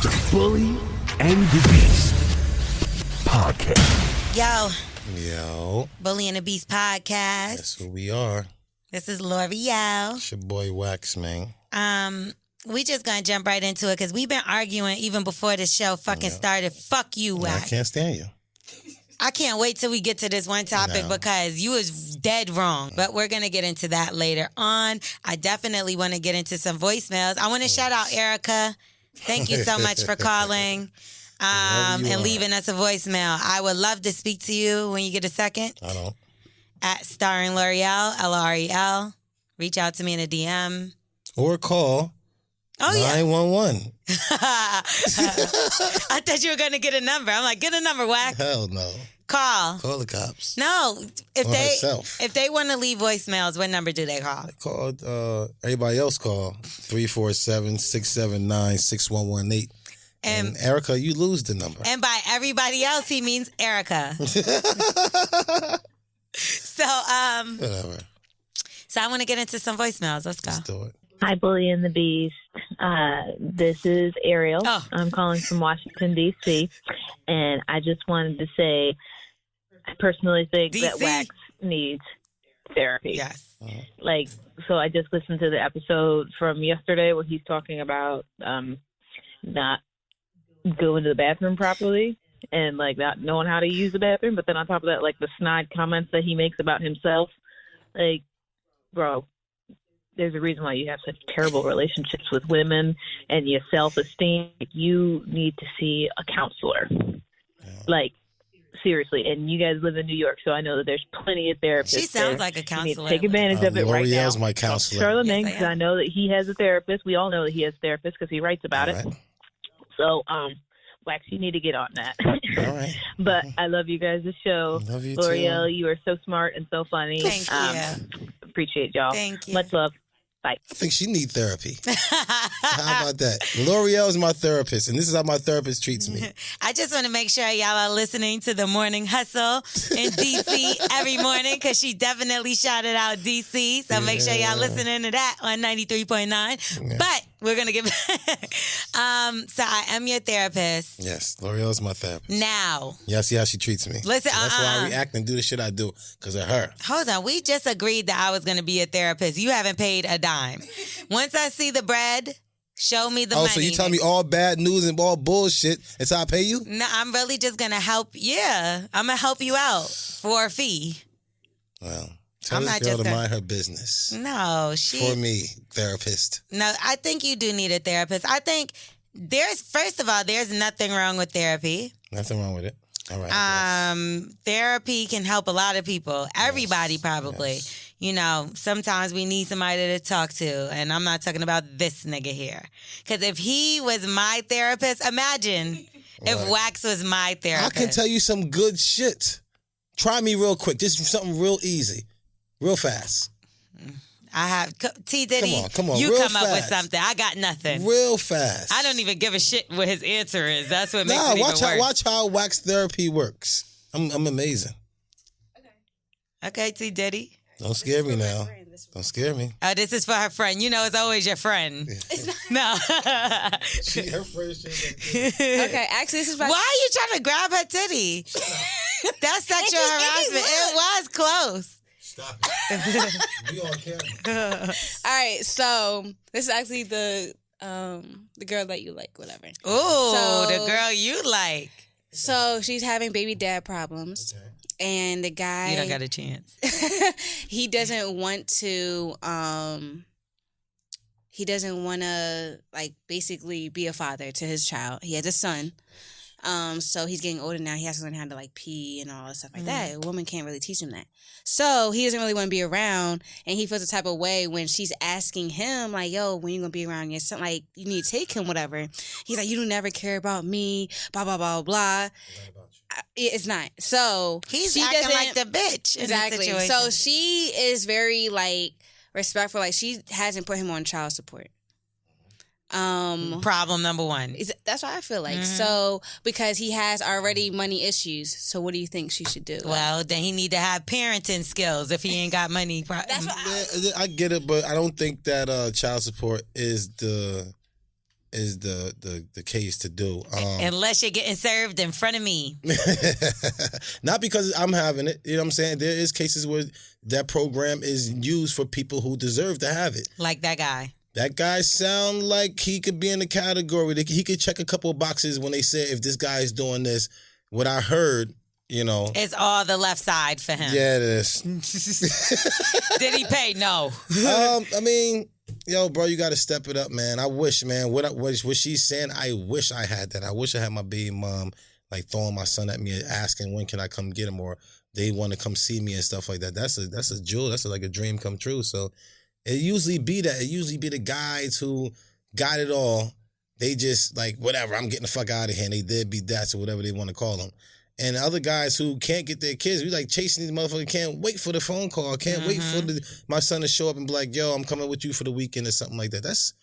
The Bully and the Beast Podcast. Yo. Bully and the Beast Podcast. That's who we are. This is L'Oreal. It's your boy Wax, man. We just gonna jump right into it because we've been arguing even before the show fucking started. Fuck you, Wax. I can't stand you. I can't wait till we get to this one topic because you was dead wrong. But we're going to get into that later on. I definitely want to get into some voicemails. I want to shout out Erica. Thank you so much for calling and leaving us a voicemail. I would love to speak to you when you get a second. I don't. At Starring L'Oreal, L-R-E-L. Reach out to me in a DM. Or call 911. I thought you were going to get a number. I'm like, get a number, Wax. Hell no. Call Call the cops. No. Herself. If they want to leave voicemails, what number do they call? I called, everybody else call 347-679-6118. And Erica, you lose the number. And by everybody else, he means Erica. So, Whatever. So I want to get into some voicemails. Let's go. Let's do it. Hi, Bully and the Beast. This is Ariel. Oh. I'm calling from Washington, D.C., and I just wanted to say I personally think that Wax needs therapy. Yes. So I just listened to the episode from yesterday where he's talking about not going to the bathroom properly and, not knowing how to use the bathroom. But then on top of that, the snide comments that he makes about himself, bro, there's a reason why you have such terrible relationships with women and your self-esteem. You need to see a counselor. Seriously. And you guys live in New York, so I know that there's plenty of therapists. She sounds like a counselor. You need to take advantage of it right now. L'Oreal's my counselor. Charlemagne, because I know that he has a therapist. We all know that he has a therapist because he writes about it. So, Wax, you need to get on that. All right. But I love you guys' show. Love you L'Oreal, too. you are so smart and so funny. Thank you. Appreciate y'all. Thank you. Much love. Bye. I think she needs therapy. How about that? L'Oreal is my therapist, and this is how my therapist treats me. I just want to make sure y'all are listening to the Morning Hustle in D.C. every morning because she definitely shouted out D.C. So make sure y'all listening to that on 93.9. Yeah. But we're going to get back. So I am your therapist. Yes, L'Oreal is my therapist. Now. Yeah, see how she treats me. Listen, That's why I react and do the shit I do, because of her. Hold on. We just agreed that I was going to be a therapist. You haven't paid a dime. Once I see the bread, show me the money. Oh, so you tell me all bad news and all bullshit until I pay you? No, I'm really just going to help. Yeah, I'm going to help you out for a fee. Well, tell this girl to mind her business. No, For me, therapist. No, I think you do need a therapist. I think first of all, there's nothing wrong with therapy. Nothing wrong with it. All right. Therapy can help a lot of people. Everybody probably. Yes. You know, sometimes we need somebody to talk to. And I'm not talking about this nigga here. Because if he was my therapist, imagine if Wax was my therapist. I can tell you some good shit. Try me real quick. Just something real easy. Real fast. I have T. Diddy. Come on. You real come up with fast. something. I got nothing. Real fast. I don't even give a shit what his answer is. That's what makes it even worse. Watch how Wax therapy works. I'm amazing. Okay, T. Diddy. Don't scare me now. Don't scare me. Oh, this is for her friend. You know it's always your friend. No. Her friend. Okay, actually, this is Why are you trying to grab her titty? That's sexual harassment. It was close. Stop it. We on camera. All right, so this is actually the girl that you like, whatever. Ooh, the girl you like. So she's having baby dad problems. Okay. And the guy... You don't got a chance. He doesn't want to... he doesn't want to, basically be a father to his child. He has a son. So he's getting older now. He has to learn how to, pee and all that stuff like that. A woman can't really teach him that. So he doesn't really want to be around. And he feels the type of way when she's asking him, yo, when you going to be around your son? You need to take him, whatever. He's like, you don't never care about me, blah, blah, blah, blah. It's not. So he's acting like the bitch. Exactly. So she is very respectful. She hasn't put him on child support. Problem number one. That's what I feel like. So because he has already money issues. So what do you think she should do? Well, then he need to have parenting skills if he ain't got money. That's what I get it, but I don't think that child support is the is the case to do. Unless you're getting served in front of me. Not because I'm having it. You know what I'm saying? There is cases where that program is used for people who deserve to have it. Like that guy. That guy sound like he could be in the category. He could check a couple of boxes when they say if this guy is doing this. What I heard, you know. It's all the left side for him. Yeah, it is. Did he pay? No. I mean, yo, bro, you got to step it up, man. I wish, man. What she's saying, I wish I had that. I wish I had my baby mom, like, throwing my son at me and asking, when can I come get him? Or they want to come see me and stuff like that. That's a jewel. That's like a dream come true. So it usually be that. It usually be the guys who got it all. They just, like, whatever, I'm getting the fuck out of here. And they deadbeat dads or whatever they want to call them. And the other guys who can't get their kids, we like chasing these motherfuckers, can't wait for the phone call, can't wait for my son to show up and be like, yo, I'm coming with you for the weekend or something like that. That's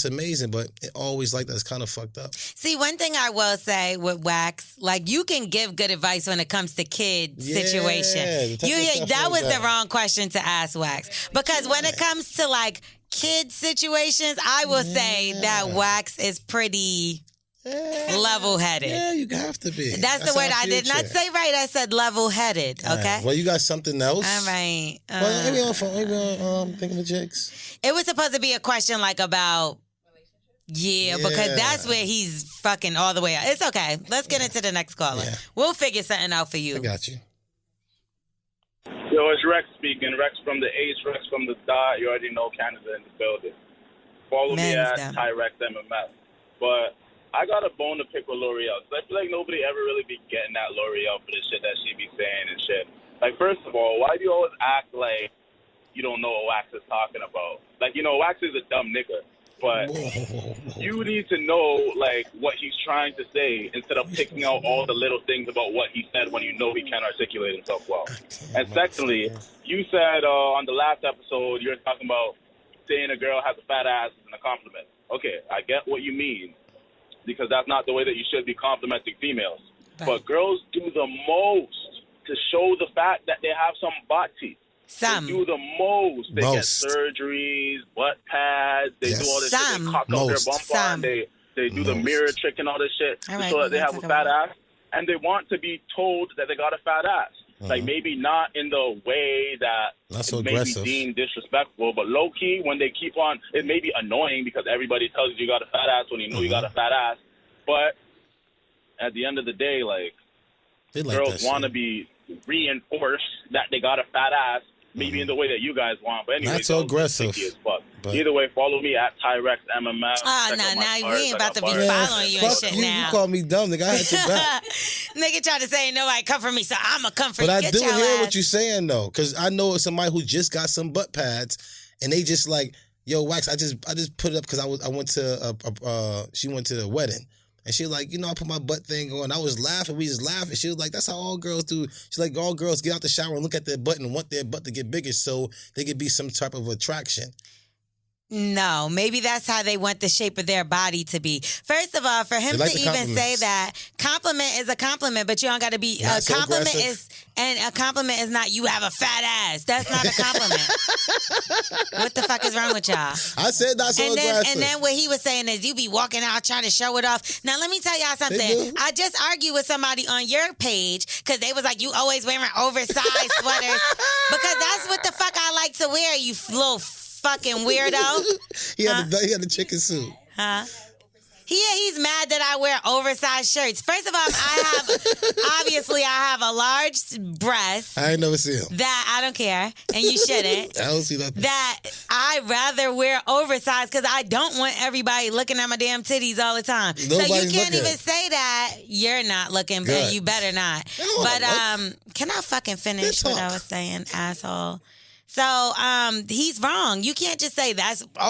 amazing, but it always like that's kind of fucked up. See, one thing I will say with Wax, like, you can give good advice when it comes to kid situation. That was the wrong question to ask Wax. Because when it comes to, like, kid situations, I will say that Wax is pretty level-headed. Yeah, you have to be. That's the word I did not say right. I said level-headed, okay? Well, you got something else? All right. Well, maybe on thinking of jigs. It was supposed to be a question, like, about... Yeah, because that's where he's fucking all the way out. It's okay. Let's get into the next caller. Yeah. We'll figure something out for you. I got you. Yo, it's Rex speaking. Rex from the H, Rex from the dot. You already know Canada in the building. Follow me at Tyrex MMS. But I got a bone to pick with L'Oreal. Because I feel like nobody ever really be getting at L'Oreal for the shit that she be saying and shit. Like, first of all, why do you always act like you don't know what Wax is talking about? Like, you know, Wax is a dumb nigga. But you need to know, like, what he's trying to say instead of picking out all the little things about what he said when you know he can't articulate himself well. And secondly, you said on the last episode, you're talking about saying a girl has a fat ass and a compliment. Okay, I get what you mean, because that's not the way that you should be complimenting females. Right. But girls do the most to show the fact that they have some butt teeth. They do the most. They get surgeries, butt pads. They do all this shit. They cock up their bumper and they do the mirror trick and all this shit so that they have a fat ass. And they want to be told that they got a fat ass. Like, maybe not in the way that it may be deemed disrespectful, but low-key, when they keep on, it may be annoying because everybody tells you got a fat ass when you know you got a fat ass. But at the end of the day, like girls want to be reinforced that they got a fat ass. Maybe in the way that you guys want, but anyway, not so aggressive. But either way, follow me at Tyrex MMS. Now we ain't about to be following you and shit now. You call me dumb, nigga. I had your back. Nigga tried to say nobody come for me, so I'ma come for you. But I do hear what you're saying though, because I know somebody who just got some butt pads, and they just like, yo, Wax, I just put it up because I went to she went to the wedding. And she was like, you know, I put my butt thing on. I was laughing. We just laughing. She was like, that's how all girls do. She's like, all girls get out the shower and look at their butt and want their butt to get bigger so they could be some type of attraction. No, maybe that's how they want the shape of their body to be. First of all, for him to even say that, compliment is a compliment, but you don't got to be a compliment a compliment is not you have a fat ass. That's not a compliment. What the fuck is wrong with y'all? I said that's so aggressive. And then what he was saying is you be walking out trying to show it off. Now let me tell y'all something. I just argued with somebody on your page because they was like, you always wearing oversized sweaters because that's what the fuck I like to wear. You little fucking weirdo. He had the chicken suit. Huh? He's mad that I wear oversized shirts. First of all, I have a large breast. I ain't never seen him. That I don't care, and you shouldn't. I don't see nothing. That I'd rather wear oversized because I don't want everybody looking at my damn titties all the time. Nobody's so you can't even say that you're not looking, but you better not. But can I fucking finish what I was saying, asshole? So he's wrong. You can't just say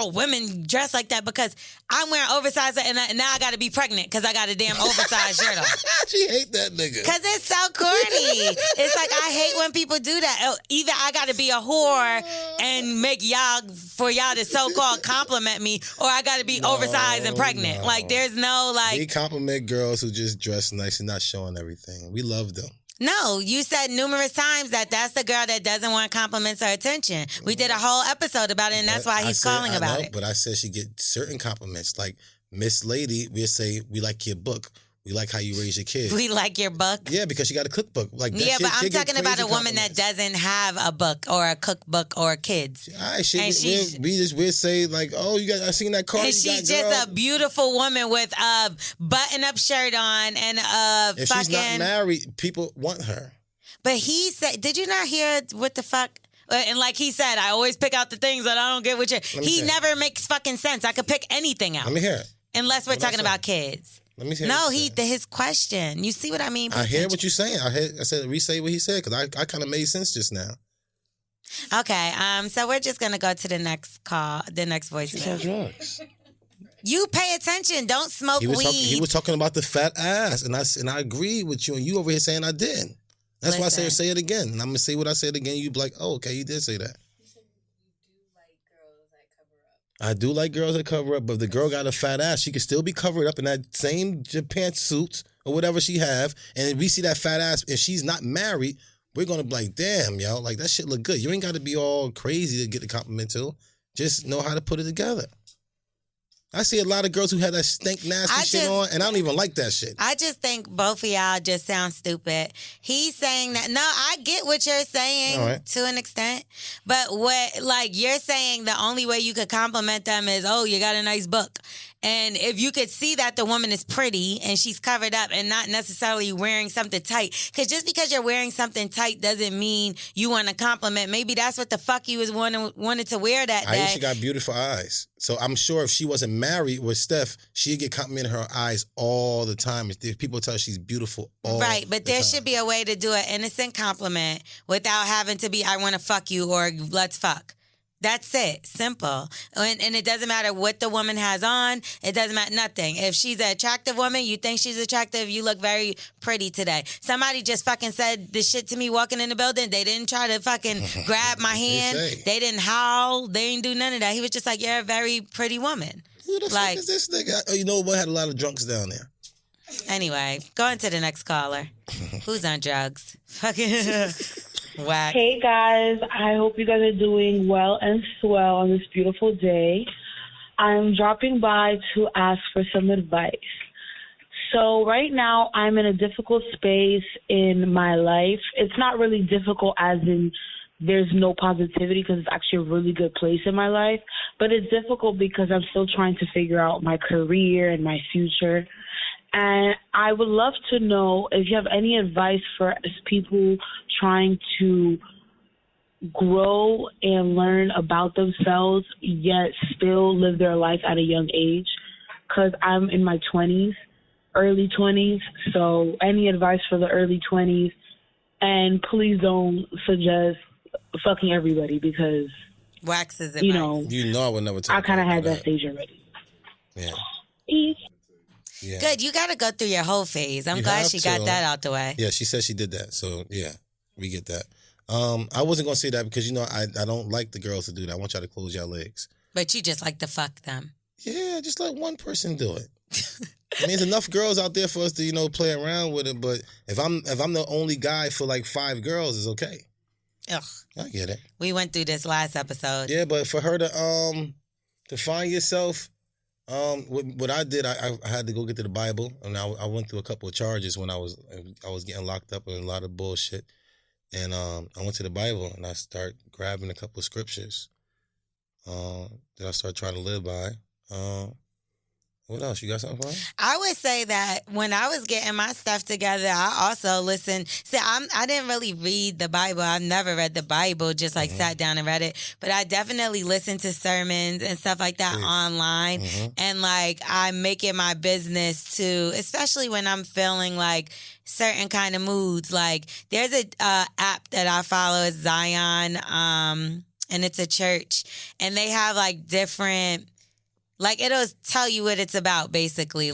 women dress like that because I'm wearing oversized and now I got to be pregnant because I got a damn oversized shirt on. She hate that nigga. Because it's so corny. It's like I hate when people do that. Either I got to be a whore and make y'all to so-called compliment me or I got to be oversized and pregnant. No. Like there's no like. We compliment girls who just dress nice and not showing everything. We love them. No, you said numerous times that's the girl that doesn't want compliments or attention. We did a whole episode about it, and that's why he's calling about it. But I said she get certain compliments, like Miss Lady, we'll say, we like your book. We like how you raise your kids. We like your book. Yeah, because she got a cookbook. Like that but I'm talking about a woman that doesn't have a book or a cookbook or kids. All right, we'll say like, oh, I seen that car. And she's just a beautiful woman with a button-up shirt on and a if fucking. She's not married, people want her. But he said, did you not hear what the fuck? And like he said, I always pick out the things that I don't get with you. He never makes fucking sense. I could pick anything out. Let me hear it. Unless we're talking about kids. Let me hear his question. You see what I mean? I hear what you're saying. I said re-say what he said because I kind of made sense just now. Okay. So we're just gonna go to the next call, the next voicemail. Drugs. You pay attention. Don't smoke weed. He was talking about the fat ass, and I agree with you. And you over here saying I didn't. That's why I say it again. And I'm gonna say what I said again. You be like, oh, okay, you did say that. I do like girls that cover up, but if the girl got a fat ass, she could still be covered up in that same pantsuit or whatever she have. And if we see that fat ass, if she's not married, we're going to be like, damn, yo, like that shit look good. You ain't got to be all crazy to get the compliment to. Just know how to put it together. I see a lot of girls who have that stink nasty shit on, and I don't even like that shit. I just think both of y'all just sound stupid. He's saying that. No, I get what you're saying to an extent. But you're saying the only way you could compliment them is, oh, you got a nice book. And if you could see that the woman is pretty and she's covered up and not necessarily wearing something tight, because just because you're wearing something tight doesn't mean you want to compliment. Maybe that's what the fuck you was wanted to wear that day. Aisha got beautiful eyes. So I'm sure if she wasn't married with Steph, she'd get complimented her eyes all the time. If people tell her she's beautiful all the time. Right, but there should be a way to do an innocent compliment without having to be, I want to fuck you or let's fuck. That's it. Simple. And it doesn't matter what the woman has on. It doesn't matter nothing. If she's an attractive woman, you think she's attractive, you look very pretty today. Somebody just fucking said this shit to me walking in the building. They didn't try to fucking grab my hand. They didn't howl. They didn't do none of that. He was just like, you're a very pretty woman. Who the fuck is this nigga? Oh, you know what? Had a lot of drunks down there. Anyway, going to the next caller. Who's on drugs? Fucking... Wax. Hey guys, I hope you guys are doing well and swell on this beautiful day. I'm dropping by to ask for some advice. So right now I'm in a difficult space in my life. It's not really difficult as in there's no positivity because it's actually a really good place in my life, but it's difficult because I'm still trying to figure out my career and my future. And I would love to know if you have any advice for people trying to grow and learn about themselves, yet still live their life at a young age. Because I'm in my 20s, early 20s. So any advice for the early 20s? And please don't suggest fucking everybody because, Wax is advice. You know I would never tell I kind of had that stage already. Yeah. Yeah. Good. You got to go through your whole phase. I'm glad she got that out the way. Yeah, she said she did that. So, yeah, we get that. I wasn't going to say that because, I don't like the girls to do that. I want y'all to close your legs. But you just like to fuck them. Yeah, just let one person do it. I mean, there's enough girls out there for us to, play around with it. But if I'm the only guy for like 5 girls, it's okay. Ugh. I get it. We went through this last episode. Yeah, but for her to find yourself... what I did, I had to go get to the Bible, and I went through a couple of charges when I was getting locked up in a lot of bullshit, and I went to the Bible and I started grabbing a couple of scriptures that I started trying to live by. What else? You got something for me? I would say that when I was getting my stuff together, I also listened. See, I didn't really read the Bible. I've never read the Bible, just sat down and read it. But I definitely listened to sermons and stuff like that online. And I make it my business to, especially when I'm feeling certain kind of moods. There's a app that I follow, it's Zion, and it's a church. And they have different... it'll tell you what it's about, basically.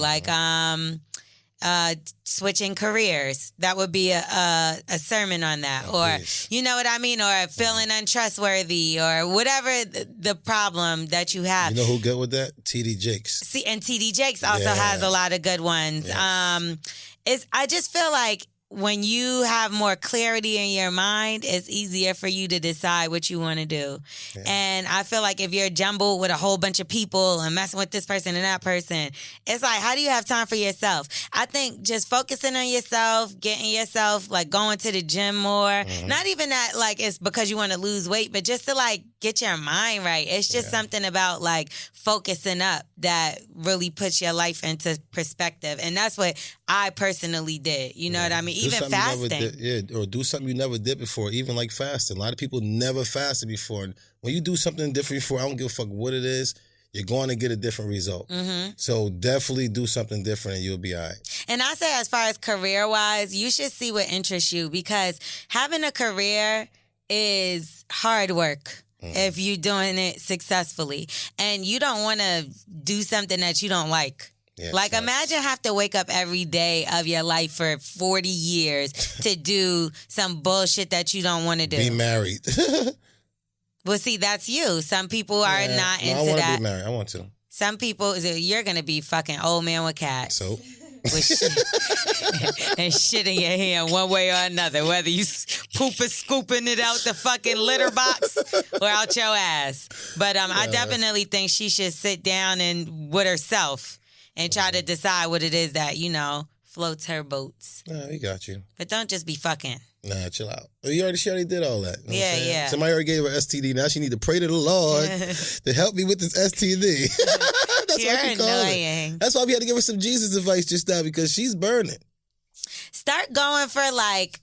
Switching careers. That would be a sermon on that. You know what I mean? Or feeling untrustworthy or whatever the problem that you have. You know who good with that? TD Jakes. See, and TD Jakes also has a lot of good ones. Yes. I just feel like when you have more clarity in your mind, it's easier for you to decide what you want to do. Yeah. And I feel like if you're jumbled with a whole bunch of people and messing with this person and that person, it's like, how do you have time for yourself? I think just focusing on yourself, getting yourself, like, going to the gym more. Not even that, like, it's because you want to lose weight, but just to, like, get your mind right. It's just something about, like, focusing up that really puts your life into perspective. And that's what I personally did. You know what I mean? Even fasting. Or do something you never did before, even like fasting. A lot of people never fasted before. When you do something different before, I don't give a fuck what it is, you're going to get a different result. So definitely do something different and you'll be all right. And I say, as far as career-wise, you should see what interests you, because having a career is hard work. If you're doing it successfully. And you don't want to do something that you don't like. Yeah, like, imagine have to wake up every day of your life for 40 years to do some bullshit that you don't want to do. Be married. Well, see, that's you. Some people are not into that. I want to be married. I want to. Some people, you're going to be fucking old man with cats. So? With shit, and shit in your hand one way or another, whether you pooping, scooping it out the fucking litter box or out your ass. But I definitely think she should sit down and with herself and try to decide what it is that, floats her boats. Nah, we got you. But don't just be fucking. Nah, chill out. She already did all that. You know yeah. Somebody already gave her STD. Now she need to pray to the Lord to help me with this STD. That's You're why she annoying. That's why we had to give her some Jesus advice just now, because she's burning. Start going for, like,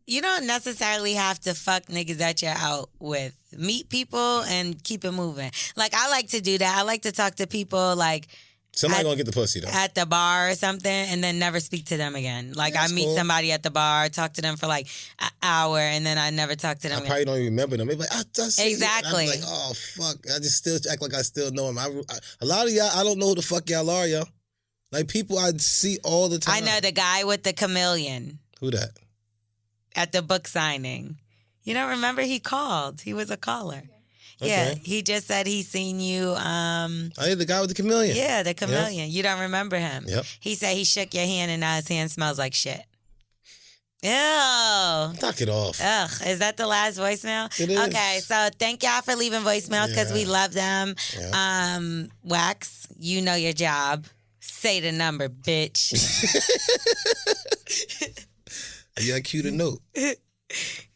you don't necessarily have to fuck niggas that you're out with. Meet people and keep it moving. Like, I like to do that. I like to talk to people, like, somebody gonna get the pussy, though. At the bar or something, and then never speak to them again. Like, I meet somebody at the bar, talk to them for like an hour, and then I never talk to them again. Probably don't even remember them. Maybe like, exactly. I'm like, oh, fuck. I just still act like I still know them. A lot of y'all, I don't know who the fuck y'all are, yo. Like, people I see all the time. I know the guy with the chameleon. Who that? At the book signing. You don't remember? He called. He was a caller. Okay. Yeah, he just said he seen you. Yeah, the guy with the chameleon. Yeah, the chameleon. Yep. You don't remember him. Yep. He said he shook your hand and now his hand smells like shit. Ew. Knock it off. Ugh. Is that the last voicemail? It is. Okay, so thank y'all for leaving voicemails because we love them. Yeah. Wax, you know your job. Say the number, bitch. You got cue the note.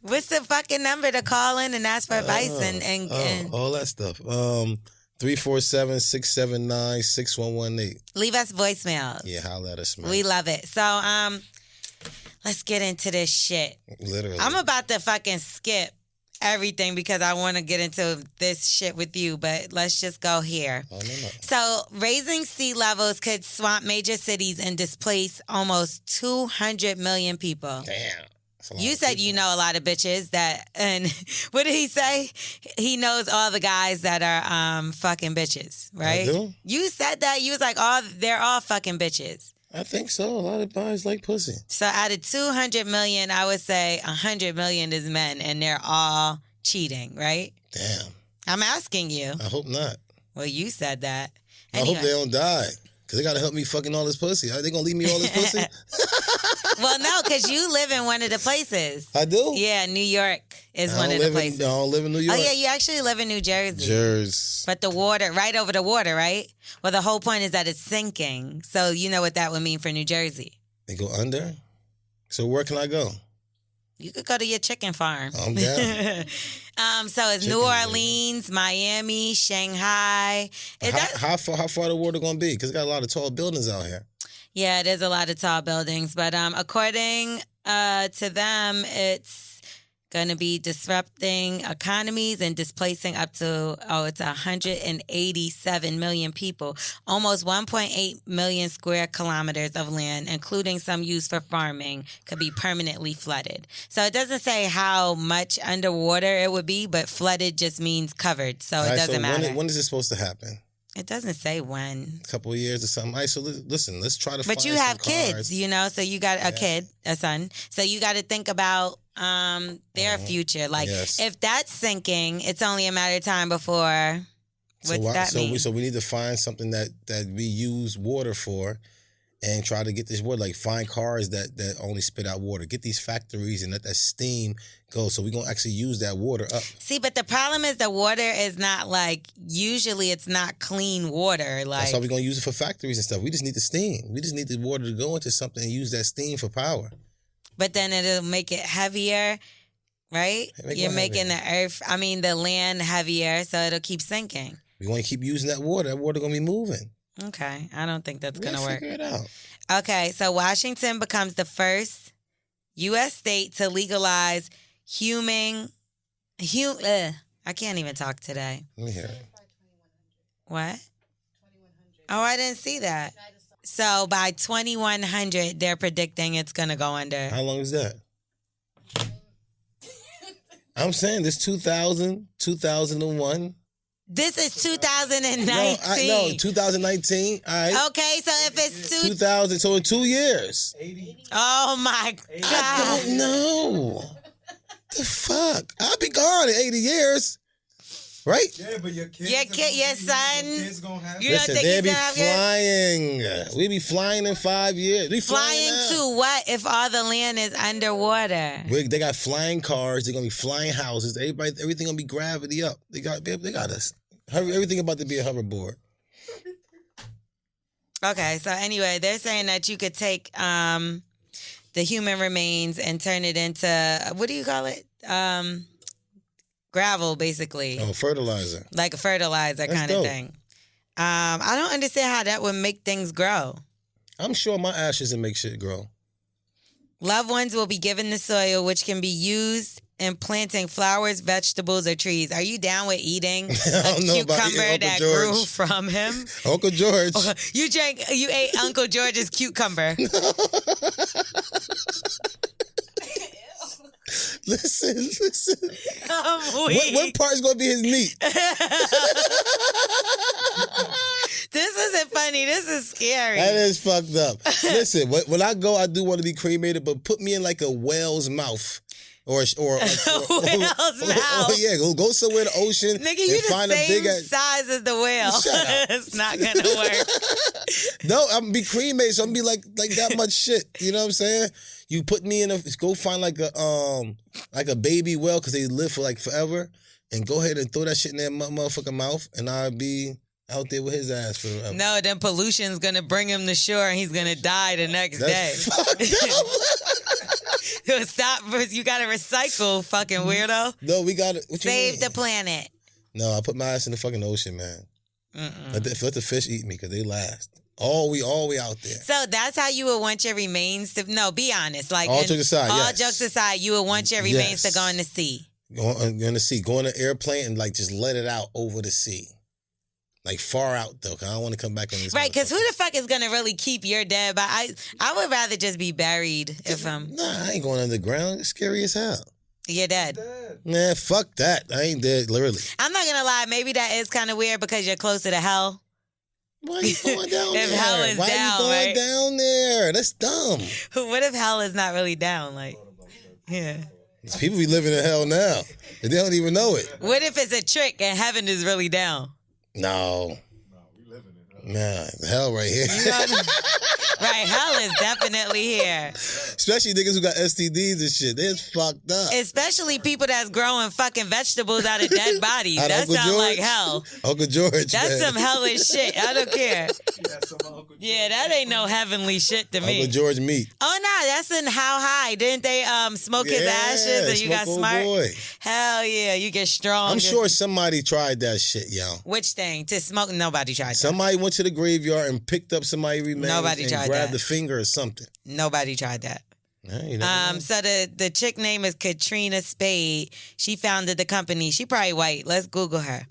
What's the fucking number to call in and ask for advice and all that stuff. 347-679-6118. Leave us voicemails. Yeah, holla at us, man. We love it. So let's get into this shit. Literally. I'm about to fucking skip everything because I want to get into this shit with you, but let's just go here. Oh, no. So raising sea levels could swamp major cities and displace almost 200 million people. Damn. You said you know a lot of bitches that, and what did he say? He knows all the guys that are fucking bitches, right? I do? You said that. You was like, they're all fucking bitches. I think so. A lot of guys like pussy. So out of 200 million, I would say 100 million is men, and they're all cheating, right? Damn. I'm asking you. I hope not. Well, you said that. Anyway. I hope they don't die. Because they got to help me fucking all this pussy. Are they going to leave me all this pussy? Well, no, because you live in one of the places. I do? Yeah, New York is one of the places. I don't live in New York. Oh, yeah, you actually live in New Jersey. Jersey. But the water, right over the water, right? Well, the whole point is that it's sinking. So you know what that would mean for New Jersey. They go under? So where can I go? You could go to your chicken farm. I'm down. So it's New Orleans, Miami, Shanghai. How far the water going to be? Because it got a lot of tall buildings out here. Yeah, there's a lot of tall buildings. But according to them, it's going to be disrupting economies and displacing up to, it's 187 million people. Almost 1.8 million square kilometers of land, including some used for farming, could be permanently flooded. So it doesn't say how much underwater it would be, but flooded just means covered. So it doesn't matter. When is this supposed to happen? It doesn't say when. A couple of years or something. All right, so listen, let's try to find But you have kids, so you got a kid, a son. So you got to think about their future. Like, if that's sinking, it's only a matter of time before. What's that mean? So we need to find something that we use water for and try to get this water. Like find cars that only spit out water. Get these factories and let that steam go. So we're going to actually use that water up. See, but the problem is the water is not like, usually it's not clean water. Like, that's why we're going to use it for factories and stuff. We just need the steam. We just need the water to go into something and use that steam for power. But then it'll make it heavier, right? You're making the land heavier, so it'll keep sinking. We're going to keep using that water. That water going to be moving. Okay. I don't think that's going to work. Figure it out. Okay. So Washington becomes the first U.S. state to legalize I can't even talk today. Let me hear it. What? Oh, I didn't see that. So by 2100, they're predicting it's going to go under. How long is that? I'm saying this 2000, 2001. This is 2019. No, 2019. All right. Okay, so if it's 2000, so in 2 years. 80. Oh my God. I don't know. The fuck? I'll be gone in 80 years. Right? Yeah, but your kids, your son, your kids gonna have you don't think they he's be gonna have flying. We be flying in 5 years. We flying to what if all the land is underwater? They got flying cars. They're gonna be flying houses. Everything gonna be gravity up. They got us. Everything about to be a hoverboard. Okay, so anyway, they're saying that you could take the human remains and turn it into, what do you call it? Gravel, basically. Oh, fertilizer. Like a fertilizer kind of thing. I don't understand how that would make things grow. I'm sure my ashes will make shit grow. Loved ones will be given the soil, which can be used in planting flowers, vegetables, or trees. Are you down with eating a cucumber that grew from him? Uncle George. You ate Uncle George's cucumber. Listen. What part is going to be his meat? This isn't funny. This is scary. That is fucked up. Listen, when I go, I do want to be cremated, but put me in like a whale's mouth. Or whale's mouth. Yeah, go somewhere in the ocean. Nigga, you and find the a same big size as the whale. Shut up. It's not gonna work. No, I'm gonna be cremated, so I'm gonna be like that much shit. You know what I'm saying? You put me in go find like a baby whale because they live for like forever, and go ahead and throw that shit in their motherfucking mouth, and I'll be out there with his ass forever. No, then pollution's gonna bring him to shore, and he's gonna die the next day. Stop! You gotta recycle, fucking weirdo. No, we gotta save the planet. No, I put my ass in the fucking ocean, man. Let the fish eat me because they last. All we out there. So that's how you would want your remains to. No, be honest. Like all jokes aside, you would want your remains to go in the sea. Go in the sea. Go in an airplane and like just let it out over the sea. Like far out though, because I don't want to come back on this. Right, because who the fuck is gonna really keep your dead? But I would rather just be buried if I'm. Nah, I ain't going underground. It's scary as hell. You're dead. Nah, fuck that. I ain't dead, literally. I'm not gonna lie. Maybe that is kind of weird because you're closer to hell. Why are you going down if there? Hell is Why down, are you going down there? That's dumb. What if hell is not really down? Like, yeah. People be living in hell now, and they don't even know it. What if it's a trick and heaven is really down? No, we living in hell. Nah, hell right here. Right, hell is definitely here. Especially niggas who got STDs and shit. They're fucked up. Especially people that's growing fucking vegetables out of dead bodies. That sounds like hell. Uncle George. That's some hellish shit. I don't care. Yeah, that ain't no heavenly shit to me. Uncle George meat. Oh, no, that's in How High. Didn't they smoke his ashes and you got smart? Boy. Hell yeah, you get strong. I'm sure somebody tried that shit, yo. Which thing? To smoke? Nobody tried that. Somebody went to the graveyard and picked up somebody's remains. Nobody tried that. Grabbed the finger or something. Nobody tried that. So the chick name is Katrina Spade. She founded the company. She probably white. Let's Google her.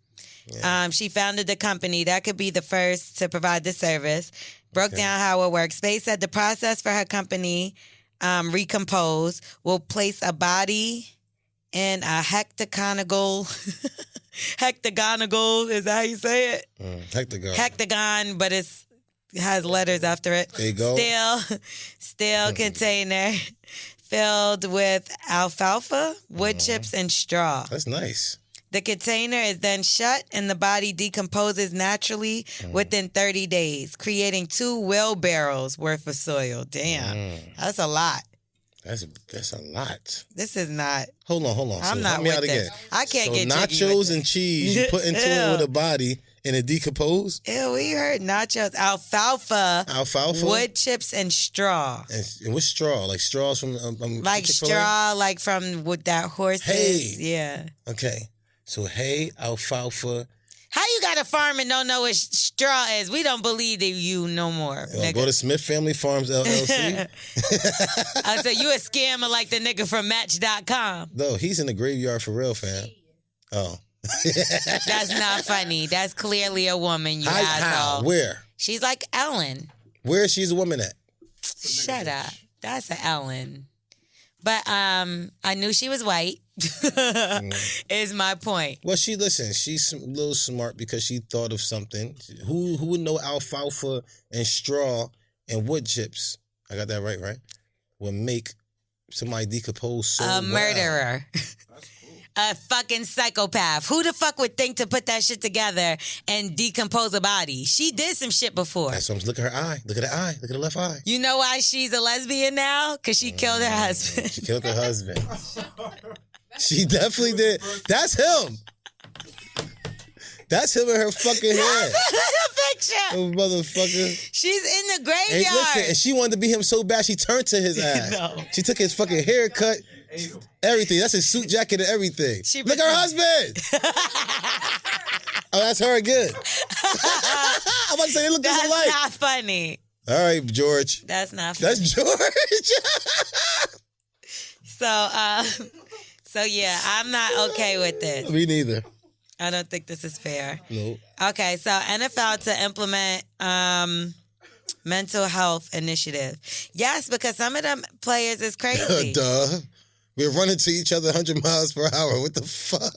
Yeah. She founded the company. That could be the first to provide the service. Broke down how it works. Spade said the process for her company, Recompose, will place a body in a hectagonal. Hectagonal, is that how you say it? Hectagon, but it has letters after it. There you go. Steel container filled with alfalfa, wood chips, and straw. That's nice. The container is then shut and the body decomposes naturally within 30 days, creating 2 wheelbarrows worth of soil. Damn, that's a lot. That's a lot. This is not. Hold on. I'm So not help me with out again. this. I can't get jiggy nachos with and cheese you put into it with a body and it decompose? Ew, we heard nachos, alfalfa, wood chips, and straw. And what's straw? Like straws from like Chick-fil-A? straw, like from what that horse is. Yeah. Okay. So hay, alfalfa. How you got a farm and don't know what straw is? We don't believe that you no more. Go to Smith Family Farms LLC. I said you a scammer like the nigga from Match.com. No, he's in the graveyard for real, fam. Oh. That's not funny. That's clearly a woman, you asshole. How? Where? She's like Ellen. Where is she a woman at? Shut up. That's an Ellen. But I knew she was white. Is my point. Well, she's a little smart because she thought of something. Who would know alfalfa and straw and wood chips? I got that right? Would make somebody decompose so a murderer. A fucking psychopath. Who the fuck would think to put that shit together and decompose a body? She did some shit before. That's what I'm look at her eye. Look at the eye. Look at the left eye. You know why she's a lesbian now? Because she killed her husband. She killed her husband. She definitely did. That's him. That's him in her fucking head. Picture. Oh, motherfucker. She's in the graveyard. And listen, and she wanted to be him so bad she turned to his ass. No. She took his fucking haircut, everything. That's his suit jacket and everything. Look at her husband. Oh, that's her again. I'm about to say they look just alike. That's not funny. All right, George. That's not funny. That's George. So yeah, I'm not okay with this. Me neither. I don't think this is fair. Nope. Okay, so NFL to implement mental health initiative. Yes, because some of them players is crazy. Duh. We're running to each other 100 miles per hour. What the fuck?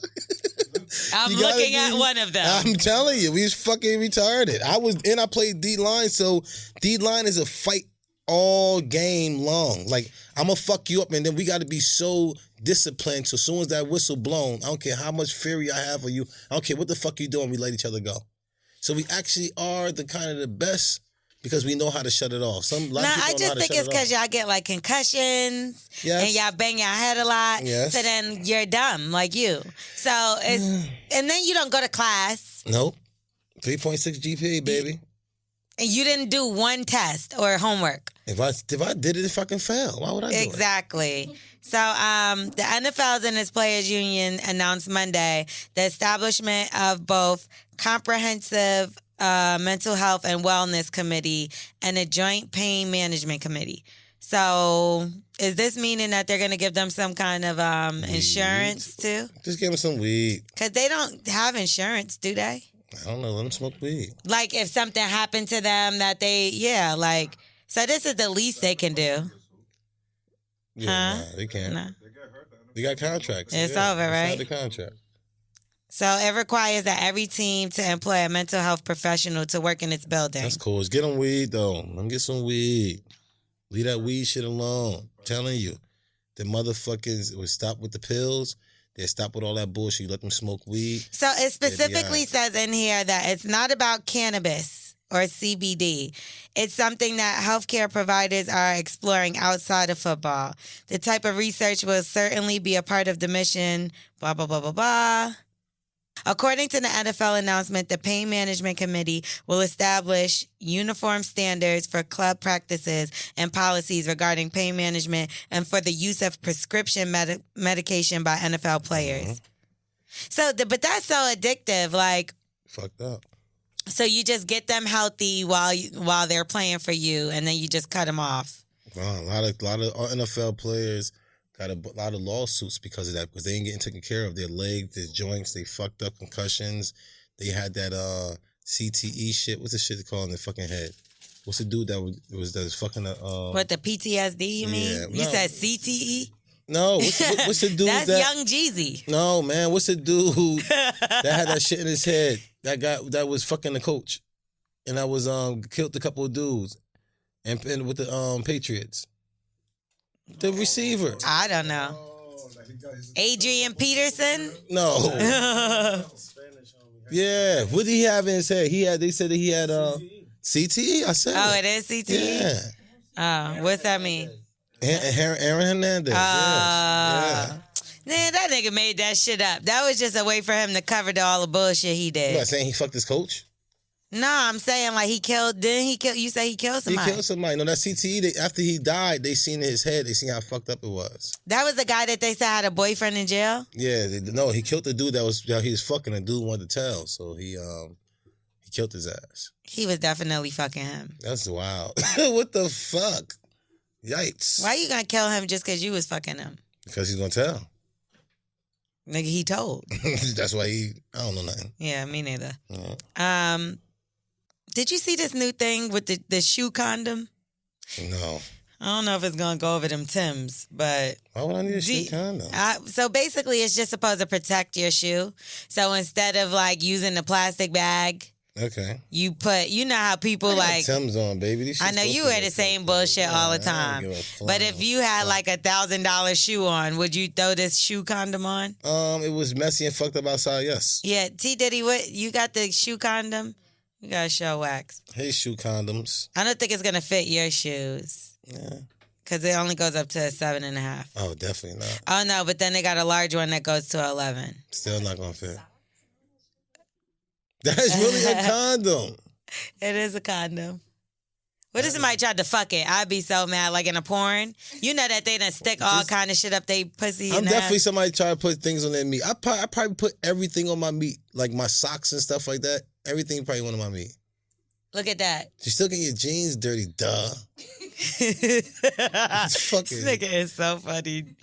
I'm looking at one of them. I'm telling you, we was fucking retarded. I played D-line, so D-line is a fight all game long. Like, I'm going to fuck you up, and then we got to be so disciplined. So as soon as that whistle blown, I don't care how much fury I have for you. I don't care what the fuck you doing. We let each other go. So we actually are the kind of the best because we know how to shut it off. I just think it's because y'all get like concussions and y'all bang your head a lot. Yes. So then you're dumb like you. So it's and then you don't go to class. Nope. 3.6 GPA, baby. And you didn't do one test or homework. If I did it, if I can fail, why would I do it? Exactly. So the NFL's and its players union announced Monday the establishment of both comprehensive mental health and wellness committee and a joint pain management committee. So is this meaning that they're going to give them some kind of insurance too? Just give them some weed. Because they don't have insurance, do they? I don't know. Let them smoke weed. Like if something happened to them that so this is the least they can do. Yeah, nah, they can't. No. They got contracts. It's over, right? The contract. So it requires that every team to employ a mental health professional to work in its building. That's cool. Just get them weed, though. Let them get some weed. Leave that weed shit alone. I'm telling you. The motherfuckers would stop with the pills. They stop with all that bullshit. You let them smoke weed. So it specifically says in here that it's not about cannabis or CBD. It's something that healthcare providers are exploring outside of football. The type of research will certainly be a part of the mission, blah, blah, blah, blah, blah. According to the NFL announcement, the Pain Management Committee will establish uniform standards for club practices and policies regarding pain management and for the use of prescription medication by NFL players. So, but that's so addictive. Like, fucked up. So you just get them healthy while they're playing for you, and then you just cut them off. Wow, a lot of NFL players got a lot of lawsuits because of that, because they ain't getting taken care of. Their legs, their joints, they fucked up, concussions. They had that CTE shit. What's the shit called in their fucking head? What's the dude that was fucking what, the PTSD you mean? Yeah, you said CTE? No, what's the dude That's Young Jeezy. No, man, what's the dude that had that shit in his head? That guy that was fucking the coach, and that was killed a couple of dudes, and with the Patriots. The receiver. I don't know. Adrian Peterson? No. Yeah. What did he have in his head? They said that he had CTE. I said. Oh, it is CTE? Yeah. Oh, what's that mean? Aaron Hernandez. Yeah. Man, that nigga made that shit up. That was just a way for him to cover all the bullshit he did. You not saying he fucked his coach? No, I'm saying like you say he killed somebody? He killed somebody. No, that CTE, after he died, they seen in his head, they seen how fucked up it was. That was the guy that they said had a boyfriend in jail? Yeah, he killed the dude he was fucking. The dude wanted to tell, so he killed his ass. He was definitely fucking him. That's wild. What the fuck? Yikes. Why you gonna kill him just because you was fucking him? Because he's gonna tell. Nigga, he told. That's why I don't know nothing. Yeah, me neither. Yeah. Did you see this new thing with the shoe condom? No. I don't know if it's gonna go over them Timbs, but why would I need a shoe condom? So basically, it's just supposed to protect your shoe. So instead of like using the plastic bag, okay, you know how people I got Timbs on, baby. I know you wear the same bullshit all the time. But if you had like $1,000 shoe on, would you throw this shoe condom on? It was messy and fucked up outside. Yes. Yeah, T Diddy, what you got the shoe condom? You gotta show Wax. Hey, shoe condoms. I don't think it's gonna fit your shoes. Yeah. Because it only goes up to a 7.5. Oh, definitely not. Oh no, but then they got a large one that goes to 11. Still not gonna fit. That's really a condom. It is a condom. What if somebody tried to fuck it? I'd be so mad, like in a porn. You know that they done stick all kind of shit up they pussy. I'm definitely somebody try to put things on their meat. I probably put everything on my meat, like my socks and stuff like that. Everything probably went on my meat. Look at that. You still get your jeans dirty, duh. This nigga is so funny.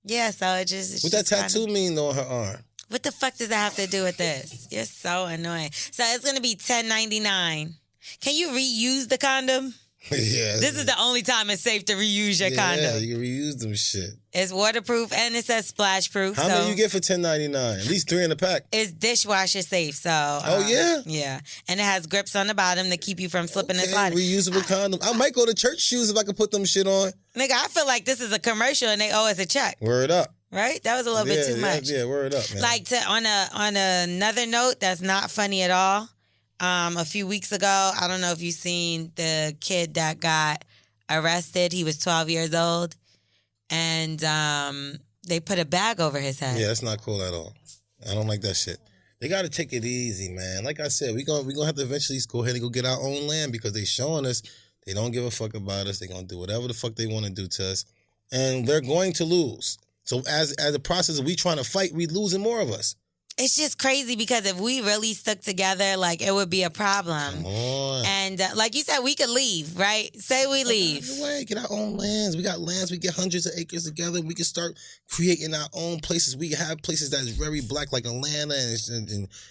Yeah, so it just... What that tattoo mean on her arm? What the fuck does that have to do with this? You're so annoying. So it's going to be $10.99. Can you reuse the condom? Yeah. This is the only time it's safe to reuse your condom. Yeah, you can reuse them shit. It's waterproof and it says splash proof. How many you get for $10.99? At least 3 in the pack. It's dishwasher safe, so... Oh, yeah? Yeah. And it has grips on the bottom to keep you from slipping and sliding. Reusable condom. I might go to church shoes if I could put them shit on. Nigga, I feel like this is a commercial and they owe us a check. Word up. Right? That was a little bit too much. Yeah, word up, man. Like, on another note that's not funny at all, a few weeks ago, I don't know if you've seen the kid that got arrested. He was 12 years old, and they put a bag over his head. Yeah, that's not cool at all. I don't like that shit. They got to take it easy, man. Like I said, we gonna have to eventually go ahead and go get our own land because they showing us they don't give a fuck about us. They're going to do whatever the fuck they want to do to us, and they're going to lose. So as a process of we trying to fight, we losing more of us. It's just crazy because if we really stuck together, like, it would be a problem. Come on. And like you said, we could leave, right? Say we leave. Way, get our own lands. We got lands. We get hundreds of acres together. We can start creating our own places. We have places that's very black, like Atlanta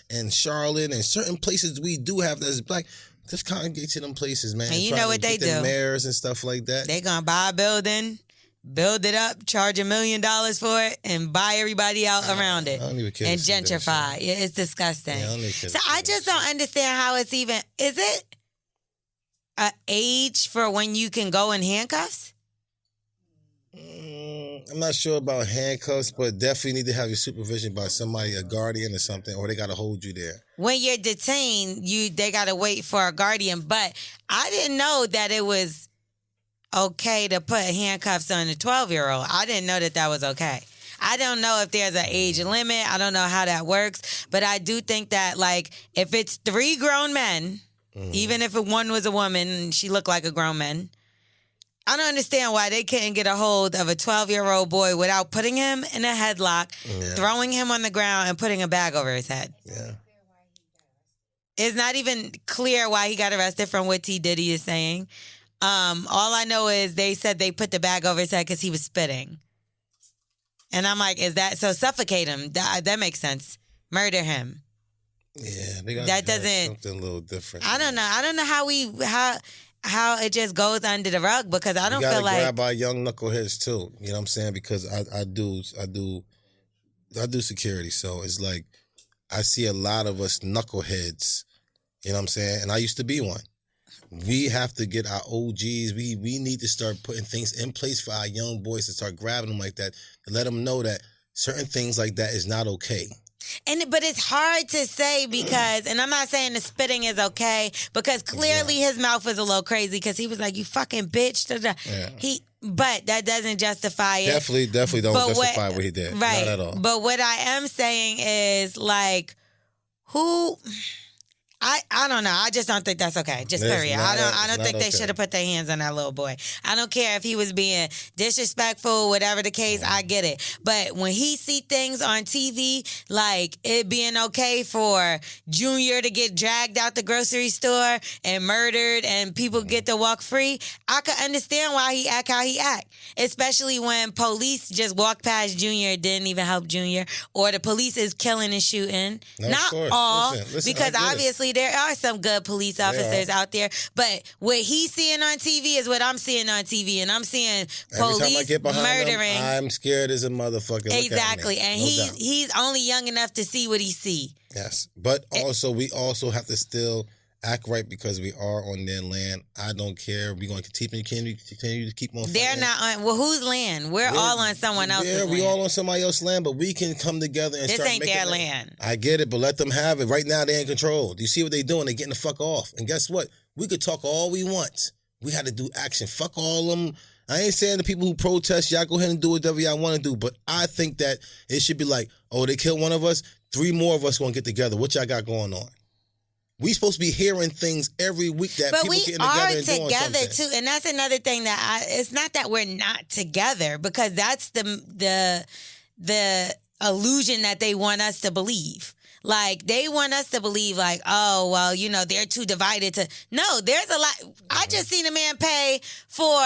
and Charlotte, and certain places we do have that's black. Just congregate to them places, man. And you know what they do? Mayors and stuff like that. They gonna buy a building, build it up, charge $1 million for it, and buy everybody out around it. I don't even care. And gentrify. Yeah, it's disgusting. Yeah, I don't even care. So I just don't understand how it's even. Is it an age for when you can go in handcuffs? I'm not sure about handcuffs, but definitely need to have your supervision by somebody, a guardian or something, or they got to hold you there. When you're detained, they got to wait for a guardian. But I didn't know that it was okay to put handcuffs on a 12-year-old. I didn't know that was okay. I don't know if there's an age limit. I don't know how that works. But I do think that, like, if it's 3 grown men, even if one was a woman and she looked like a grown man, I don't understand why they couldn't get a hold of a 12-year-old boy without putting him in a headlock, throwing him on the ground, and putting a bag over his head. Yeah. It's not even clear why he got arrested from what T. Diddy is saying. All I know is they said they put the bag over his head because he was spitting. And I'm like, is that so? Suffocate him. That makes sense. Murder him. Yeah, they got that doesn't something a little different. I don't know. I don't know how it just goes under the rug because I don't feel like grab our young knuckleheads too. You know what I'm saying? Because I do security, so it's like I see a lot of us knuckleheads. You know what I'm saying? And I used to be one. We have to get our OGs. We need to start putting things in place for our young boys to start grabbing them like that and let them know that certain things like that is not okay. But it's hard to say because, and I'm not saying the spitting is okay, because clearly his mouth was a little crazy because he was like, "You fucking bitch." Yeah. But that doesn't justify it. Definitely don't justify what he did. Right. Not at all. But what I am saying is, like, who... I don't know. I just don't think that's okay. Just period. I don't think they should have put their hands on that little boy. I don't care if he was being disrespectful, whatever the case, I get it. But when he see things on TV, like it being okay for Junior to get dragged out the grocery store and murdered and people get to walk free, I could understand why he act how he act. Especially when police just walk past Junior, didn't even help Junior, or the police is killing and shooting. No, Not all, listen, because obviously there are some good police officers out there, but what he's seeing on TV is what I'm seeing on TV, and I'm seeing police murdering. I'm scared as a motherfucker. Exactly, and he's only young enough to see what he see. Yes, but also we also have to still act right because we are on their land. I don't care. We're going to continue to keep on fighting. They're not on... Well, whose land? We're all on someone else's land. Yeah, we all on somebody else's land, but we can come together and this ain't their land. I get it, but let them have it. Right now, they're in control. Do you see what they're doing? They're getting the fuck off. And guess what? We could talk all we want. We had to do action. Fuck all them. I ain't saying the people who protest, y'all go ahead and do whatever y'all want to do, but I think that it should be like, oh, they killed one of us, 3 more of us going to get together. What y'all got going on? We supposed to be hearing things every week that people getting together and doing something. But we are together too, and that's another thing that it's not that we're not together, because that's the illusion that they want us to believe. Like, they want us to believe, like, oh, well, you know, they're too divided to... No, there's a lot... I just seen a man pay for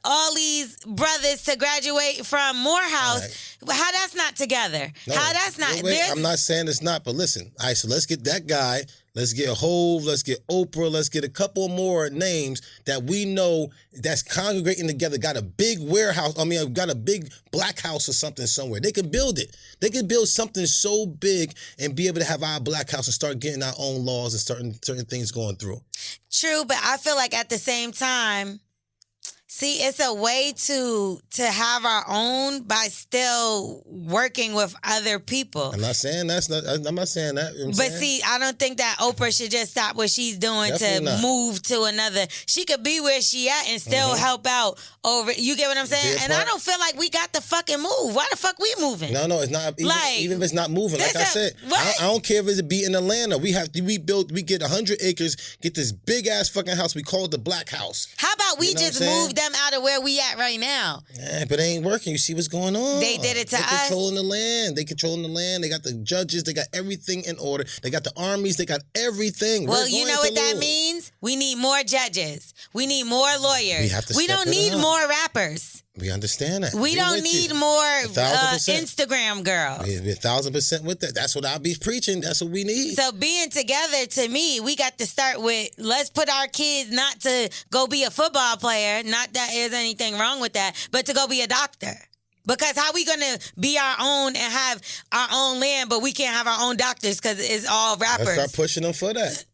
all these brothers to graduate from Morehouse. Right. How that's not together? No, how that's not... Wait, I'm not saying it's not, but listen. All right, so let's get that guy... Let's get Hove, let's get Oprah, let's get a couple more names that we know that's congregating together, got a big warehouse, got a big black house or something somewhere. They can build it. They can build something so big and be able to have our black house and start getting our own laws and certain things going through. True, but I feel like at the same time, see, it's a way to have our own by still working with other people. I'm not saying that. But see, I don't think that Oprah should just stop what she's doing to move to another. She could be where she at and still help out over. You get what I'm saying? And I don't feel like we got to fucking move. Why the fuck we moving? No, it's not. Even if it's not moving, like I said, I don't care if it's be in Atlanta. We get 100 acres, get this big ass fucking house. We call it the Black House. How about we just move them out of where we at right now? Yeah, but it ain't working. You see what's going on? They did it to us. They controlling the land. They got the judges. They got everything in order. They got the armies. They got everything. Well, you know what that means? We need more judges. We need more lawyers. We don't need more rappers. We understand that. We don't need more Instagram girls. We're 1,000% with that. That's what I'll be preaching. That's what we need. So being together, to me, we got to start with, let's put our kids not to go be a football player. Not that there's anything wrong with that, but to go be a doctor. Because how we going to be our own and have our own land, but we can't have our own doctors because it's all rappers? Let's start pushing them for that.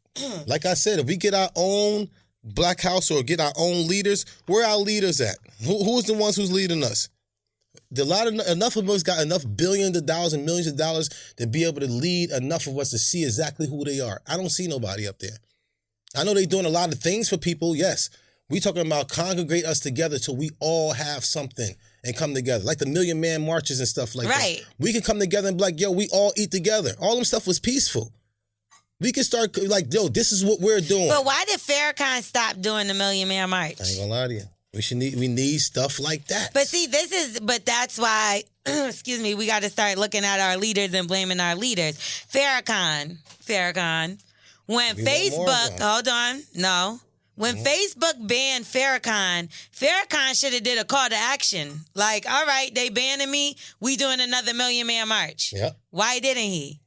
Like I said, if we get our own Black House or get our own leaders, where are our leaders at? Who's the ones who's leading us? Enough of us got enough billions of dollars and millions of dollars to be able to lead enough of us to see exactly who they are. I don't see nobody up there. I know they're doing a lot of things for people, yes. We talking about congregate us together till we all have something and come together. Like the Million Man Marches and stuff like that. We can come together and be like, yo, we all eat together. All them stuff was peaceful. We can start like, yo, this is what we're doing. But why did Farrakhan stop doing the Million Man March? I ain't gonna lie to you. We need stuff like that. But see, that's why, excuse me, we got to start looking at our leaders and blaming our leaders. Farrakhan, when When Facebook banned Farrakhan should have did a call to action. Like, all right, they banning me, we doing another Million Man March. Yep. Why didn't he?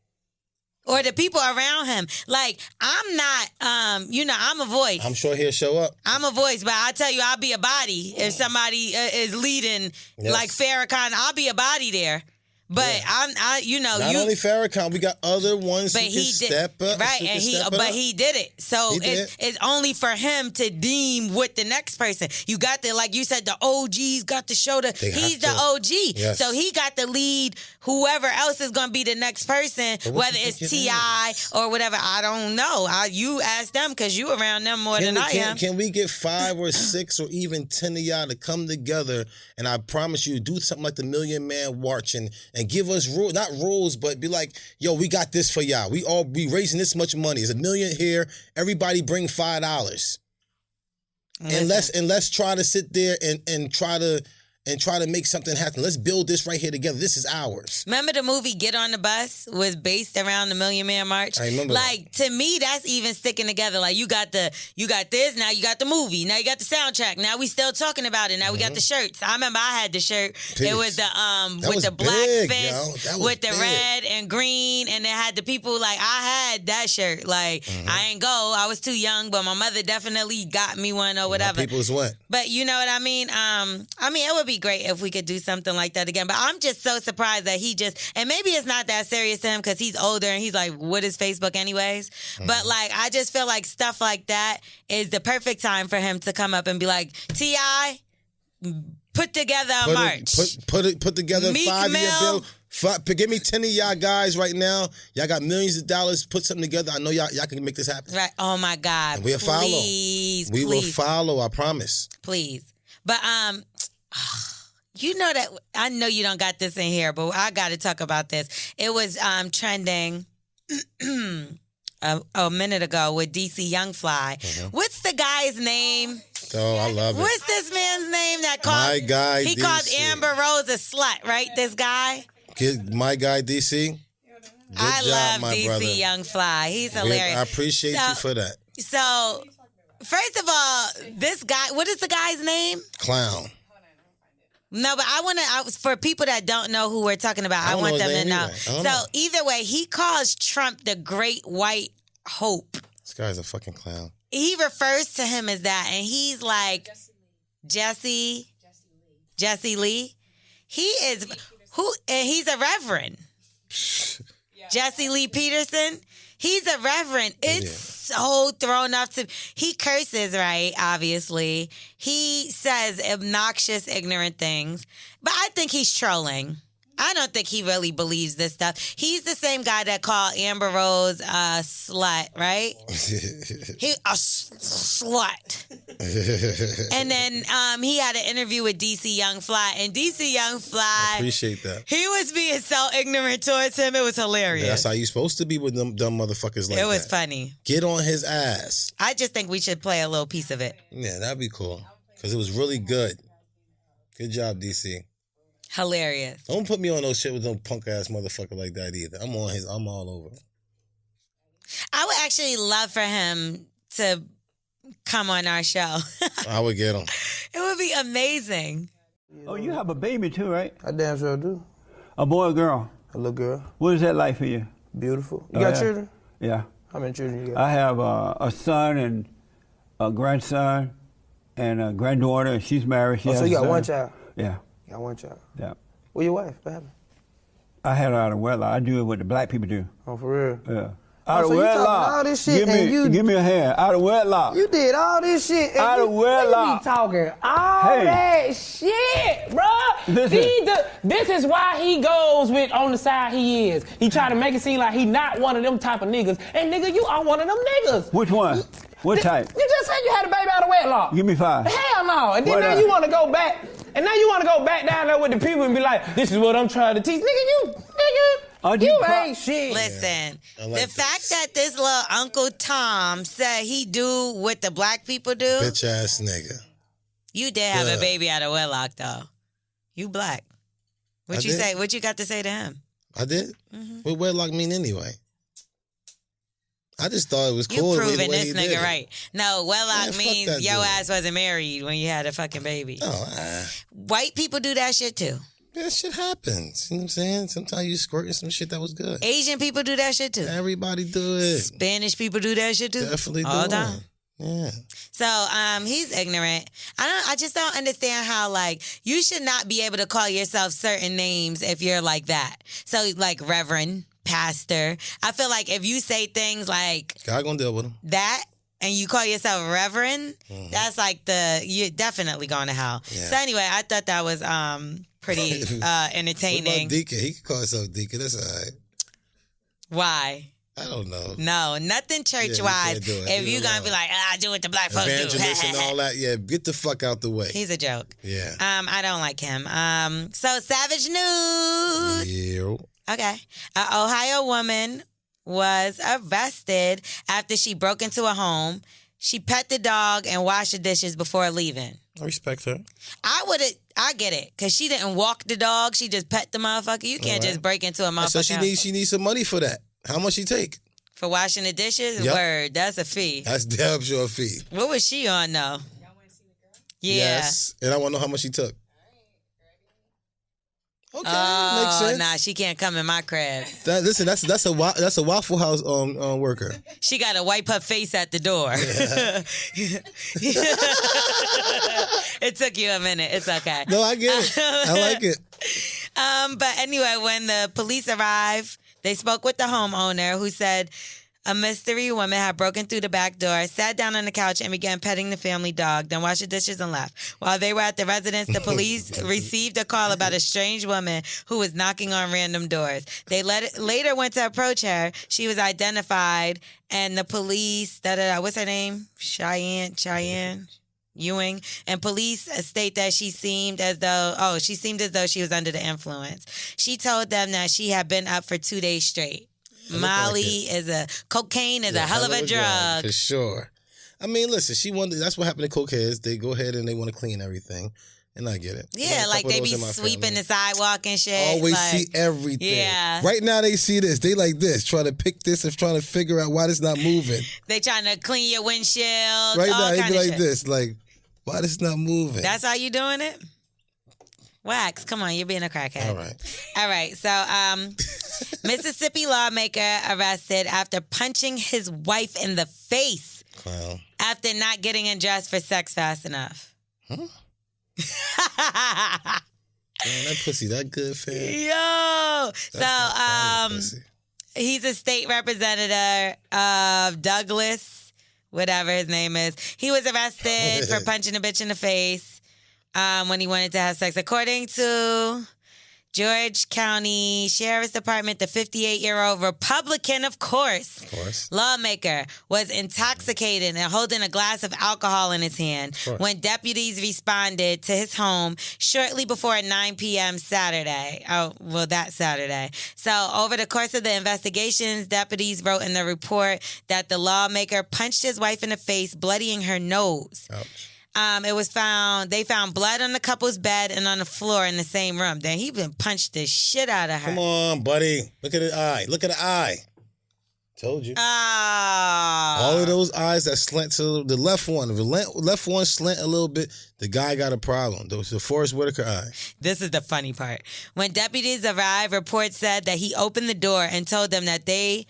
Or the people around him. Like, I'm not, I'm a voice. I'm sure he'll show up. I'm a voice, but I tell you, I'll be a body if somebody is leading like Farrakhan. I'll be a body there. But Not only Farrakhan, we got other ones but who can step up. Right, and he did it. So it's only for him to deem with the next person. You got like you said, the OGs got to show he's the OG. Yes. So he got to lead whoever else is going to be the next person, whether it's T.I. or whatever. I don't know. You ask them because you around them more than I am. Can we get 5 or 6 or even 10 of y'all to come together, and I promise you, do something like the Million Man March and give us rules, not rules, but be like, yo, we got this for y'all. We raising this much money. It's $1 million here. Everybody bring $5. And let's try to sit there and try to make something happen. Let's build this right here together. This is ours. Remember the movie Get on the Bus was based around the Million Man March? I remember that. To me, that's even sticking together. Like you got this, now you got the movie, now you got the soundtrack, now we still talking about it, now we got the shirts. I remember I had the shirt. It was the with the black fist, with the red and green, and it had the people like I had that shirt. Like I ain't go, I was too young, but my mother definitely got me one or whatever. My people's what? But you know what I mean? It would be great if we could do something like that again. But I'm just so surprised that and maybe it's not that serious to him because he's older and he's like, what is Facebook anyways? But like, I just feel like stuff like that is the perfect time for him to come up and be like, T.I., put together a march. Put together a Meek 5-year Mill. bill. Give me 10 of y'all guys right now. Y'all got millions of dollars. Put something together. I know y'all can make this happen. Right. Oh my God. And we'll follow. We will follow, I promise. Please. But you know that I know you don't got this in here, but I got to talk about this. It was trending a minute ago with DC Young Fly. What's the guy's name? Oh, I love it. What's this man's name that called my guy? He DC. called Amber Rose a slut, right? This guy. My guy DC. I love my DC brother. Young Fly. He's hilarious. I appreciate you for that. So, first of all, this guy. What is the guy's name? Clown. No, but I want to, for people that don't know who we're talking about, I want them to know. So either way, he calls Trump the Great White Hope. This guy's a fucking clown. He refers to him as that, and he's like, Jesse Lee. He is, and he's a reverend. Jesse Lee Peterson. He's a reverend. It's so thrown off to. He curses, right? Obviously, he says obnoxious, ignorant things. But I think he's trolling. I don't think he really believes this stuff. He's the same guy that called Amber Rose a slut, right? He a slut. And then he had an interview with DC Young Fly, and DC Young Fly, I appreciate that. He was being so ignorant towards him. It was hilarious. That's how you supposed to be with them dumb motherfuckers like that. It was funny. Get on his ass. I just think we should play a little piece of it. Yeah, that'd be cool. Because it was really good. Good job, DC. Hilarious. Don't put me on no shit with no punk ass motherfucker like that either. I'm all over it. I would actually love for him to come on our show. I would get him. It would be amazing. Oh, you have a baby too, right? I damn sure do. A boy or girl? A little girl. What is that like for you? Beautiful. You got children? Yeah. How many children you got? I have a son and a grandson and a granddaughter, and she's married. She has so you a got son. one child? Yeah. You got one child? Yeah. Where your wife? What happened? I had her out of wedlock. I do what the black people do. Oh, for real? Yeah. Out of so wedlock. You talking all this shit give me a hand. Out of wedlock. You did all this shit. And out of wedlock. You talking all that shit, bro. This is why he goes with on the side he is. He try to make it seem like he not one of them type of niggas. And nigga, you are one of them niggas. Which one? What type? You just said you had a baby out of wedlock. Give me 5. Hell no. And then now you want to go back. And now you want to go back down there with the people and be like, this is what I'm trying to teach. Nigga, you ain't shit. Listen, the fact that this little Uncle Tom said he do what the black people do. Bitch ass nigga. You did have a baby out of wedlock, though. You black. What you say? What you got to say to him? I did? What wedlock mean anyway? I just thought it was cool. You proving this nigga right. No, wedlock means your ass wasn't married when you had a fucking baby. White people do that shit too. That shit happens. You know what I'm saying? Sometimes you squirting some shit that was good. Asian people do that shit too. Everybody do it. Spanish people do that shit too. Definitely do all it. time. Yeah. So he's ignorant. I just don't understand how like you should not be able to call yourself certain names if you're like that. So like Reverend, Pastor. I feel like if you say things like God gonna deal with him. That and you call yourself Reverend, that's like you're definitely going to hell. Yeah. So anyway, I thought that was pretty entertaining. What about Deacon? He could call himself Deacon. That's all right. Why? I don't know. No, nothing church-wise. If you're going to be like, I do what the black folks do. Evangelist and all that, yeah, get the fuck out the way. He's a joke. Yeah. I don't like him. So, Savage News. Yeah. Okay. An Ohio woman was arrested after she broke into a home. She pet the dog and washed the dishes before leaving. I respect her. I get it, because she didn't walk the dog. She just pet the motherfucker. You can't just break into a motherfucker. So she needs some money for that. How much she take? For washing the dishes? Yep. Word, that's a fee. That's damn sure a fee. What was she on, though? Y'all want to see the girl? Yeah. Yes, and I want to know how much she took. Okay, oh, makes sense. Nah, she can't come in my crib. Listen, that's a Waffle House worker. She got to wipe her face at the door. Yeah. It took you a minute. It's okay. No, I get it. I like it. But anyway, when the police arrived, they spoke with the homeowner, who said a mystery woman had broken through the back door, sat down on the couch, and began petting the family dog, then washed the dishes and left. While they were at the residence, the police received a call about a strange woman who was knocking on random doors. They later went to approach her. She was identified, and the police, what's her name? Cheyenne Ewing, and police state that she seemed as though she was under the influence. She told them that she had been up for 2 days straight. Cocaine is a hell of a drug. For sure. I mean, listen, that's what happened to cokeheads. They go ahead and they want to clean everything. And I get it. Yeah, like they be sweeping the sidewalk and shit. Always see everything. Yeah. Right now they see this. They like this, trying to pick this and trying to figure out why this not moving. They trying to clean your windshield. Right now they be like shit. this, like, why this not moving? That's how you doing it? Wax, come on, you're being a crackhead. All right. So, Mississippi lawmaker arrested after punching his wife in the face after not getting undressed for sex fast enough. Huh? Man, that pussy that good, fam. Yo. So, he's a state representative of Douglas, whatever his name is. He was arrested for punching a bitch in the face. When he wanted to have sex. According to George County Sheriff's Department, the 58-year-old Republican, of course, lawmaker, was intoxicated and holding a glass of alcohol in his hand when deputies responded to his home shortly before 9 p.m. Saturday. That Saturday. So over the course of the investigations, deputies wrote in the report that the lawmaker punched his wife in the face, bloodying her nose. Ouch. They found blood on the couple's bed and on the floor in the same room. Then he been punched the shit out of her. Come on, buddy. Look at the eye. Look at the eye. Told you. All of those eyes that slant to the left one. If the left one slant a little bit, the guy got a problem. That was the Forrest Whitaker eye. This is the funny part. When deputies arrived, reports said that he opened the door and told them that they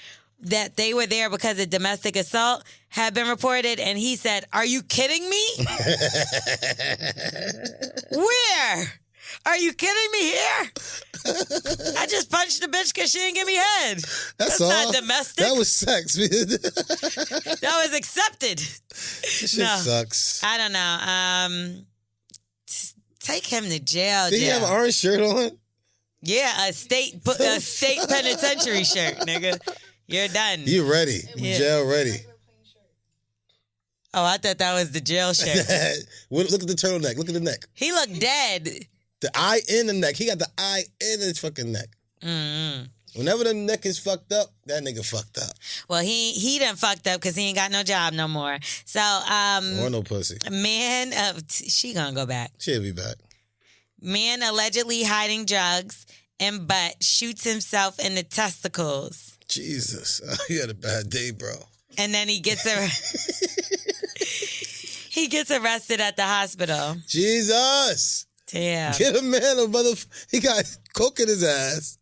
were there because a domestic assault had been reported, and he said, "Are you kidding me?" Where? Are you kidding me here? I just punched the bitch because she didn't give me head. That's all. Not domestic. That was sex. That was accepted. This shit sucks. I don't know. Take him to jail. Did he have an orange shirt on? Yeah, a state penitentiary shirt, nigga. You're done. You ready. Yeah. Jail ready. Oh, I thought that was the jail shirt. Look at the turtleneck. Look at the neck. He looked dead. The eye in the neck. He got the eye in his fucking neck. Mm-hmm. Whenever the neck is fucked up, that nigga fucked up. Well, he done fucked up because he ain't got no job no more. So, or no pussy. Man, she gonna go back. She'll be back. Man allegedly hiding drugs in butt shoots himself in the testicles. Jesus, you had a bad day, bro. And then he gets arrested at the hospital. Jesus. Damn. Get a man a he got coke in his ass.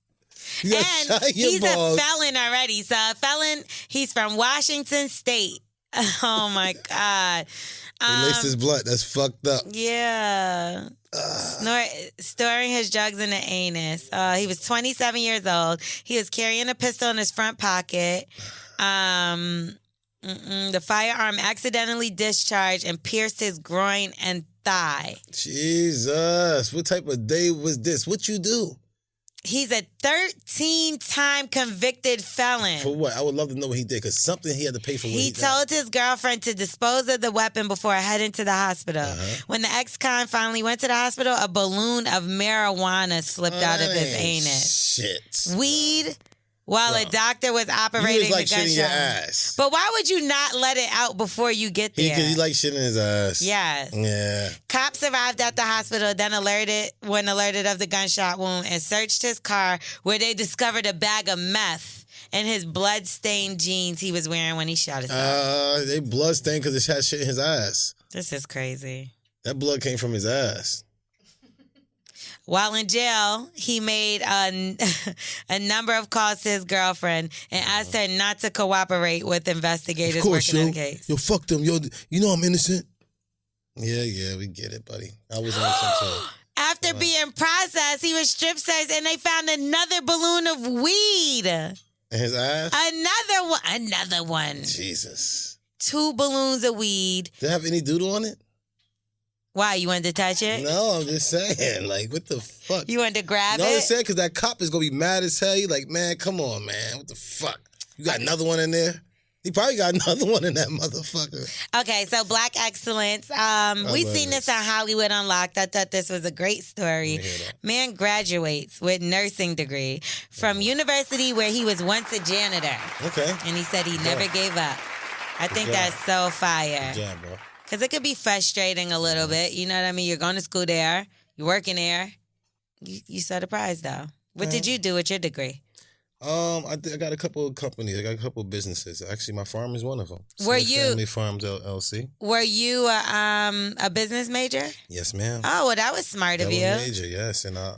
And he's a felon already. So a felon, he's from Washington State. Oh my God. He laced his blunt. That's fucked up. Yeah. Storing his drugs in the anus. He was 27 years old. He was carrying a pistol in his front pocket. The firearm accidentally discharged and pierced his groin and thigh. Jesus. What type of day was this? What you do? He's a 13-time convicted felon. For what? I would love to know what he did, because something he had to pay for. He told his girlfriend to dispose of the weapon before heading to the hospital. When the ex-con finally went to the hospital, a balloon of marijuana slipped out of his anus. Shit. Weed, while a doctor was operating he was like the shitting your gunshot. ass. But why would you not let it out before you get there? Because he like shitting his ass. Yes. Yeah. Cops arrived at the hospital, then alerted of the gunshot wound and searched his car, where they discovered a bag of meth in his blood-stained jeans he was wearing when he shot himself. They blood-stained because it had shit in his ass. This is crazy. That blood came from his ass. While in jail, he made a number of calls to his girlfriend and asked her not to cooperate with investigators working on the case. Yo, fuck them. Yo, you know I'm innocent. Yeah, we get it, buddy. I was innocent too. After being processed, he was strip searched and they found another balloon of weed. In his ass? Another one. Jesus. 2 balloons of weed. Did it have any doodle on it? Why, you wanted to touch it? No, I'm just saying. Like, what the fuck? You wanted to grab it? No, I'm saying because that cop is going to be mad as hell. He like, man, come on, man. What the fuck? You got another one in there? He probably got another one in that motherfucker. Okay, so Black Excellence. We seen this on Hollywood Unlocked. I thought this was a great story. Man graduates with nursing degree from university where he was once a janitor. Okay. And he said he never gave up. I think that's so fire. Good job, bro. Because it could be frustrating a little bit. You know what I mean? You're going to school there. You're working there. You saw the prize, though. What did you do with your degree? I got a couple of companies. I got a couple of businesses. Actually, my farm is one of them. Were you Family Farms LLC? Were you a business major? Yes, ma'am. Oh, well, that was smart of you. Major, yes. And I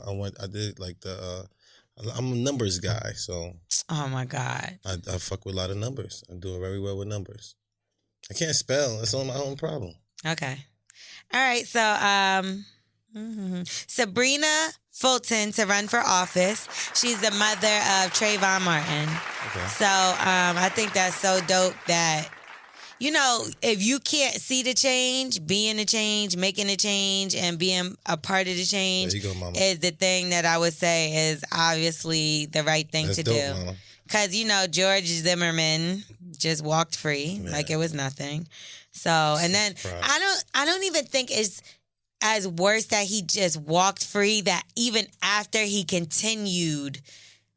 did like I'm a numbers guy, so. Oh my God. I fuck with a lot of numbers. I do very well with numbers. I can't spell. That's on my own problem. Okay. All right. So, Sabrina Fulton to run for office. She's the mother of Trayvon Martin. Okay. So, I think that's so dope that, you know, if you can't see the change, being the change, making the change, and being a part of the change is the thing that I would say is obviously the right thing to do. Because, you know, George Zimmerman just walked free like it was nothing. So, and then I don't even think it's as worse that he just walked free, that even after he continued,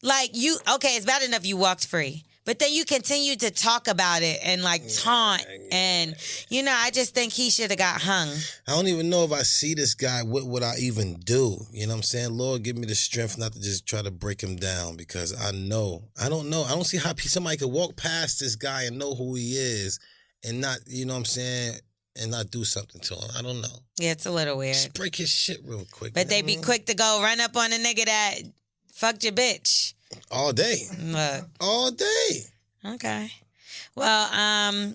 like it's bad enough you walked free, but then you continued to talk about it and like taunt and, you know, I just think he should have got hung. I don't even know if I see this guy, what would I even do? You know what I'm saying? Lord, give me the strength not to just try to break him down, because I don't know. I don't see how somebody could walk past this guy and know who he is and not, you know what I'm saying, and not do something to him. I don't know. Yeah, it's a little weird. Just break his shit real quick. But they be quick to go run up on a nigga that fucked your bitch. All day. Look. All day. Okay. Well,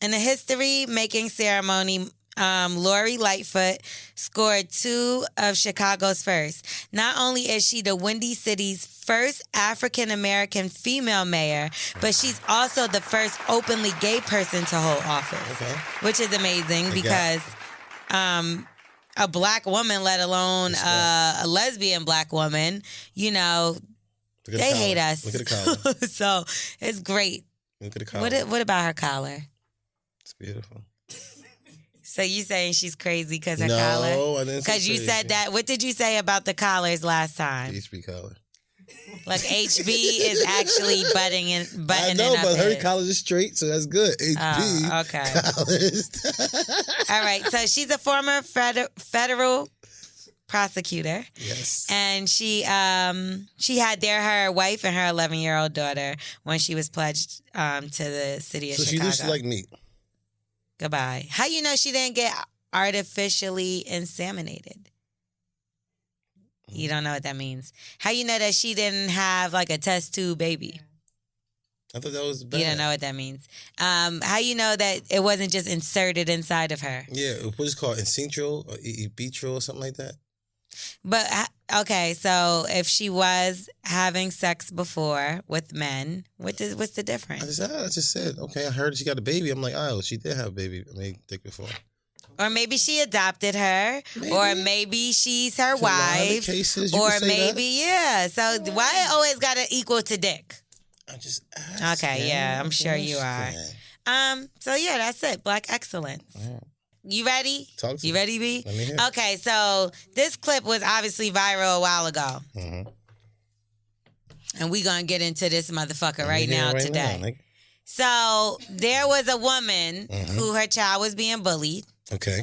in the history-making ceremony, Lori Lightfoot scored 2 of Chicago's first. Not only is she the Windy City's first African-American female mayor, but she's also the first openly gay person to hold office, which is amazing because a black woman, let alone a lesbian black woman, you know, they hate us. Look at the collar. So it's great. Look at the collar. What about her collar? It's beautiful. So you saying she's crazy because her collar? No, I didn't say because you said that. What did you say about the collars last time? HB collar. Like HB is actually butting in. I know, but her collars is straight, so that's good. HB okay. collars. All right. So she's a former federal prosecutor. Yes. And she had there her wife and her 11-year-old daughter when she was pledged to the city of Chicago. So she looks like me. Goodbye. How you know she didn't get artificially inseminated? You don't know what that means. How you know that she didn't have like a test tube baby? I thought that was bad. You don't know what that means. How you know that it wasn't just inserted inside of her? Yeah, what is it called? Incentral or vitro or something like that? But, okay, so if she was having sex before with men, what's the difference? I just said, okay, I heard she got a baby. I'm like, oh, she did have a baby. I mean, dick before. Or maybe she adopted her, or maybe she's her wife, cases, or maybe, yeah. So why it always got to equal to dick? I just asked. Okay, yeah, I'm sure you are. So yeah, that's it. Black excellence. You ready? Talk to you me. ready, B? Let me hear. Okay, so this clip was obviously viral a while ago. Mm-hmm. And we gonna get into this motherfucker right now today. Now, so there was a woman who her child was being bullied. Okay.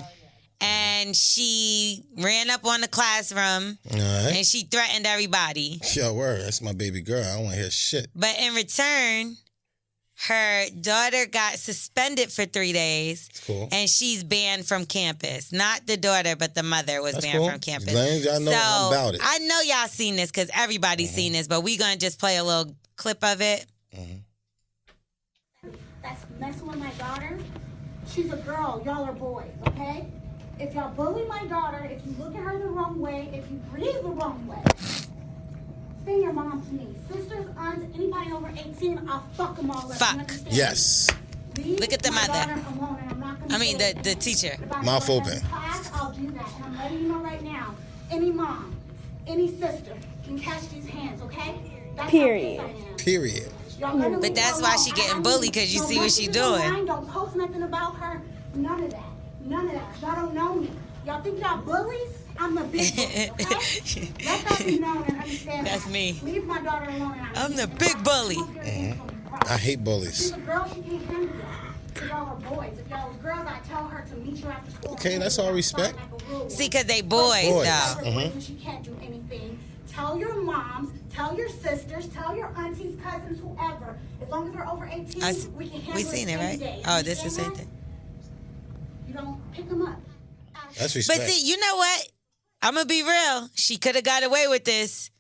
And she ran up on the classroom and she threatened everybody. Yo, word. That's my baby girl. I don't want to hear shit. But in return, her daughter got suspended for 3 days. Cool. And she's banned from campus. Not the daughter, but the mother was banned from campus. As y'all know all about it. I know y'all seen this because everybody's seen this, but we going to just play a little clip of it. That's messing with my daughter. She's a girl. Y'all are boys, okay? If y'all bully my daughter, if you look at her the wrong way, if you breathe the wrong way, send your mom to me. Sisters, aunts, anybody over 18, I'll fuck them all up. Fuck. Yes. Look at the mother. I mean, the teacher. Mouth open. Class, I'll do that. And I'm letting you know right now, any mom, any sister can catch these hands, okay? That's Period. Period. But that's why she getting bullied, because you see what she doing. Don't post nothing about her. None of that. None of that. Y'all don't know me. Y'all think y'all bullies? I'm the big bully, okay? Let that be known and understand. That's that. me. Leave my daughter alone. I'm the big bully. I hate bullies. She's a girl, she can't handle that. If y'all are boys. If y'all was girls, I'd tell her to meet you after school. Okay, that's all respect. See, because they boys, though. She can't do anything. Tell your moms, tell your sisters, tell your aunties, cousins, whoever. As long as they're over 18, we can handle it. We seen it, right? Day. Oh, this is the same thing. You don't pick them up. That's respect. But see, you know what? I'm going to be real. She could have got away with this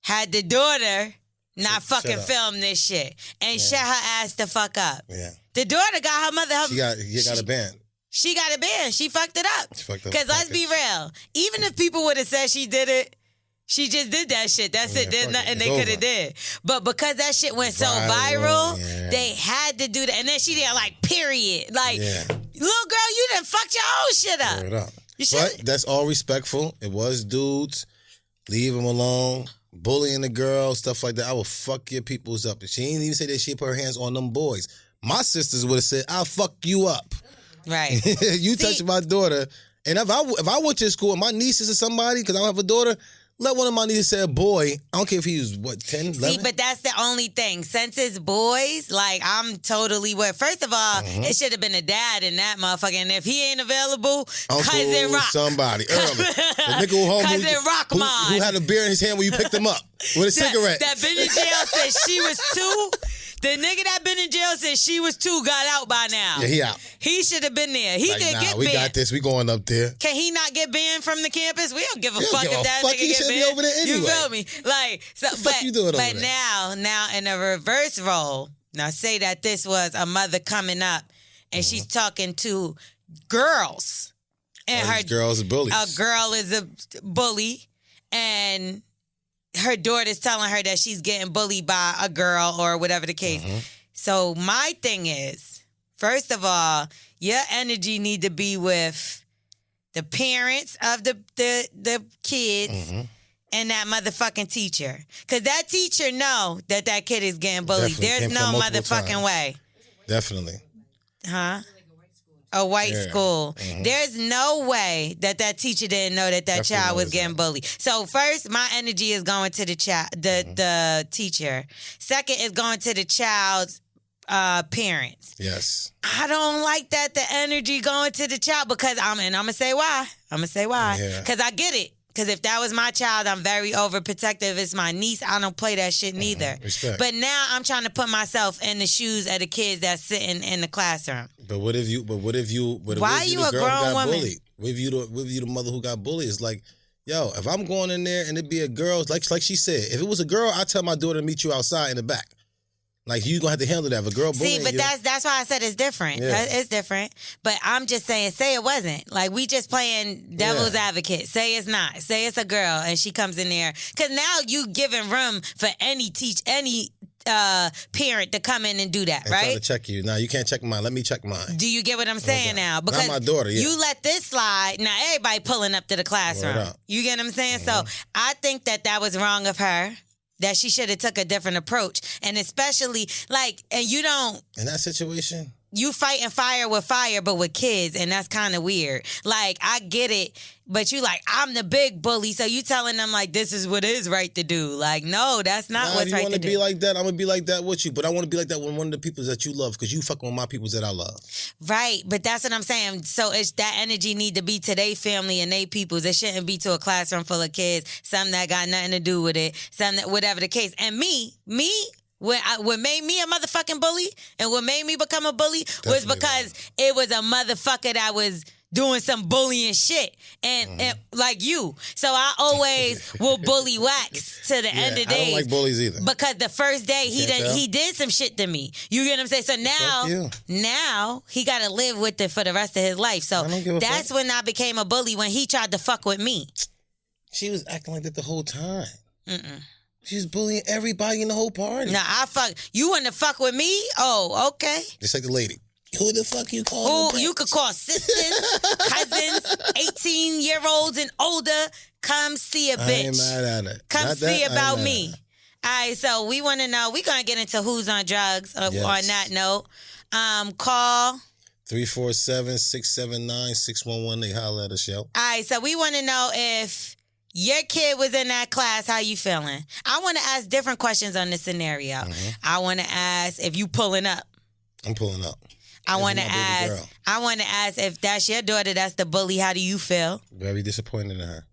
had the daughter not fucking filmed this shit and shut her ass the fuck up. Yeah. The daughter got her mother. She got a ban. She got a ban. She fucked it up. She fucked up. Because let's be real. Even if people would have said she did it, she just did that shit. That's it. There's nothing they could have did. But because that shit went so viral, they had to do that. And then she did like, period. Like, little girl, you done fucked your own shit up. Word up. But that's all respectful. It was dudes. Leave them alone. Bullying the girl, stuff like that. I will fuck your peoples up. She ain't even say that she put her hands on them boys. My sisters would have said, I'll fuck you up. Right. You touch my daughter. And if I went to school and my nieces or somebody, because I don't have a daughter, let one of my nieces say a boy. I don't care if he was, 10, 11? See, but that's the only thing. Since it's boys, like, I'm totally with. First of all, it should have been a dad in that motherfucker. And if he ain't available, Cousin Rock. Somebody, early. The nigga home Cousin Rockmon. who had a beer in his hand when you picked him up with a cigarette. That been in jail since she was 2. The nigga that been in jail since she was 2 got out by now. Yeah, he out. He should have been there. He could get banned. We got this. We going up there. Can he not get banned from the campus? We don't give a fuck if that nigga He get should banned. be over there anyway. You feel me? Like, so, but you doing over but there? now in a reverse role, now say that this was a mother coming up and she's talking to girls, and her girls are bullies. A girl is a bully, and her daughter's telling her that she's getting bullied by a girl or whatever the case. So my thing is, first of all, your energy need to be with the parents of the kids and that motherfucking teacher. Because that teacher know that kid is getting bullied. Definitely. There's no motherfucking way. Definitely. Huh? A white school. There's no way that teacher didn't know that child was getting bullied. So first, my energy is going to the the teacher. Second is going to the child's parents. Yes. I don't like that the energy going to the child because I'm gonna say why. Because I get it. Because if that was my child, I'm very overprotective. It's my niece. I don't play that shit neither. Respect. But now I'm trying to put myself in the shoes of the kids that's sitting in the classroom. But what if you? Why are you a grown woman? Bullied? What if you the mother who got bullied? It's like, yo, if I'm going in there and it be a girl, like she said, if it was a girl, I tell my daughter to meet you outside in the back. Like, you gonna have to handle that. If a girl bullying See, but you, that's why I said it's different. Yeah. It's different. But I'm just saying, say it wasn't. Like, we just playing devil's advocate. Say it's not. Say it's a girl and she comes in there. Because now you giving room for any parent to come in and do that, and right? try to check you. Now, you can't check mine. Let me check mine. Do you get what I'm saying now? Because not my daughter, you let this slide. Now, everybody pulling up to the classroom. You get what I'm saying? So, I think that was wrong of her. That she should have took a different approach. And especially, like, and you don't... In that situation? You fighting fire with fire, but with kids, and that's kind of weird. Like, I get it, but you like, I'm the big bully, so you telling them, like, this is what is right to do. Like, no, that's not what's right to do. If you want to be like that, I'm going to be like that with you. But I want to be like that with one of the people that you love, because you fucking with my people that I love. Right, but that's what I'm saying. So it's that energy need to be to their family and their peoples. It shouldn't be to a classroom full of kids, some that got nothing to do with it, some that, whatever the case. And me, what made me a motherfucking bully and what made me become a bully was because it was a motherfucker that was doing some bullying shit and like you. So I always will bully Wax to the end of the day. I don't like bullies either. Because the first day he did some shit to me. You get what I'm saying? So now he got to live with it for the rest of his life. So that's when I became a bully, when he tried to fuck with me. She was acting like that the whole time. She was bullying everybody in the whole party. Nah, you want to fuck with me? Oh, okay. Just like the lady. Who the fuck you call? You could call sisters, cousins, 18-year-olds and older. Come see a bitch. I ain't mad at it. Come see about me. All right, so we want to know. We're going to get into who's on drugs on that note. Call 347-679-6118. They holler at us, yo. All right, so we want to know if your kid was in that class, how you feeling? I want to ask different questions on this scenario. I want to ask if you pulling up. I'm pulling up. I want to ask if that's your daughter, that's the bully, how do you feel? Very disappointed in her.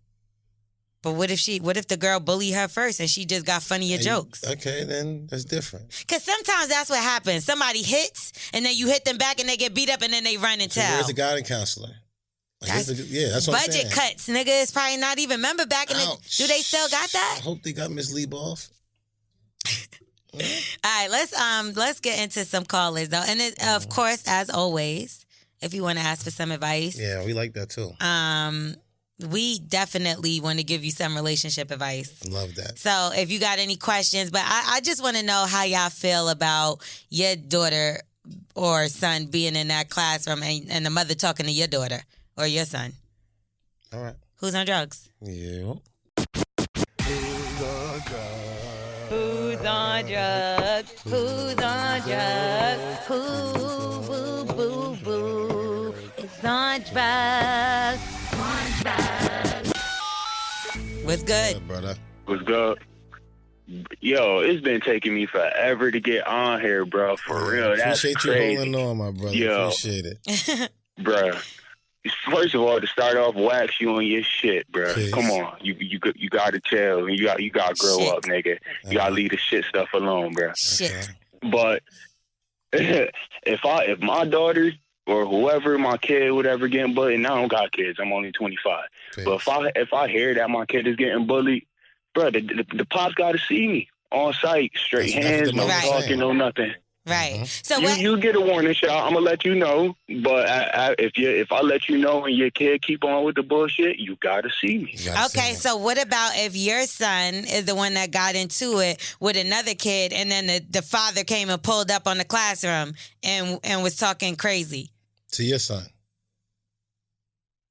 But what if the girl bullied her first and she just got funnier jokes? Okay, then that's different. Because sometimes that's what happens. Somebody hits and then you hit them back and they get beat up and then they run and tell. Where's the guidance counselor? That's what I'm saying. Budget cuts, nigga. It's probably not even. Remember back in the... Do they still got that? I hope they got Miss Lieboff. All right, let's get into some callers, though. And of course, as always, if you want to ask for some advice. Yeah, we like that, too. We definitely want to give you some relationship advice. Love that. So if you got any questions, but I just want to know how y'all feel about your daughter or son being in that classroom and the mother talking to your daughter. Or your son. All right. Who's on drugs? Yeah. Who's on drugs? Who's on drugs? Who, boo, boo, boo, is on drugs? What's good? Yeah, brother. What's good? Yo, it's been taking me forever to get on here, bro. For real, that's crazy. Appreciate you holding on, my brother. Yo, appreciate it. Bro. First of all, to start off, Wax, you on your shit, bro. Jeez. Come on, you got to chill. You got to grow up, nigga. You got to leave the shit stuff alone, bro. Shit. But if my daughter or whoever, my kid, whatever, getting bullied, and I don't got kids, I'm only 25. Jeez. But if I hear that my kid is getting bullied, bro, the pops got to see me on site, straight hands, no talking, no nothing. Right. So you get a warning shot. I'm gonna let you know. But if I let you know and your kid keep on with the bullshit, you gotta see me. Okay. So what about if your son is the one that got into it with another kid, and then the father came and pulled up on the classroom and was talking crazy to your son?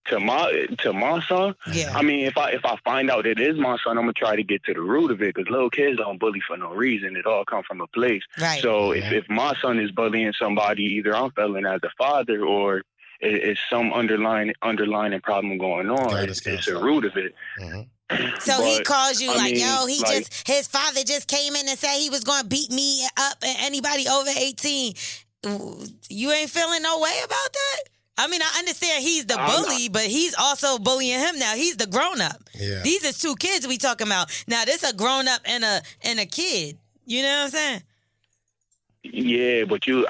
To my son, yeah. I mean, if I find out it is my son, I'm gonna try to get to the root of it, because little kids don't bully for no reason. It all comes from a place. Right. So if my son is bullying somebody, either I'm failing as a father or it's some underlying problem going on. It's the root of it. So he calls you his father just came in and said he was going to beat me up and anybody over 18. You ain't feeling no way about that? I mean, I understand he's the bully, but he's also bullying him now. He's the grown-up. Yeah. These is two kids we talking about. Now, this a grown-up and a kid. You know what I'm saying? Yeah, but you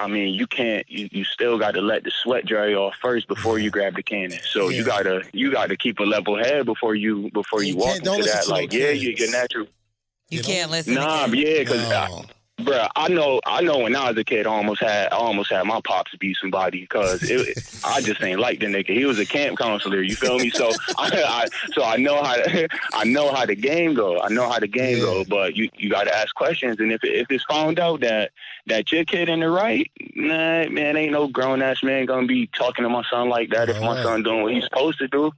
can't. You still got to let the sweat dry off first before you grab the cannon. So you gotta keep a level head before you walk into that. Like, you're natural. You can't listen. Nah, because Bruh, I know. When I was a kid, I almost had my pops beat somebody because I just ain't like the nigga. He was a camp counselor. You feel me? So I know how the game go. I know how the game go. But you got to ask questions, and if it's found out that your kid in the right, nah, man, ain't no grown ass man gonna be talking to my son like that if my son doing what he's supposed to do.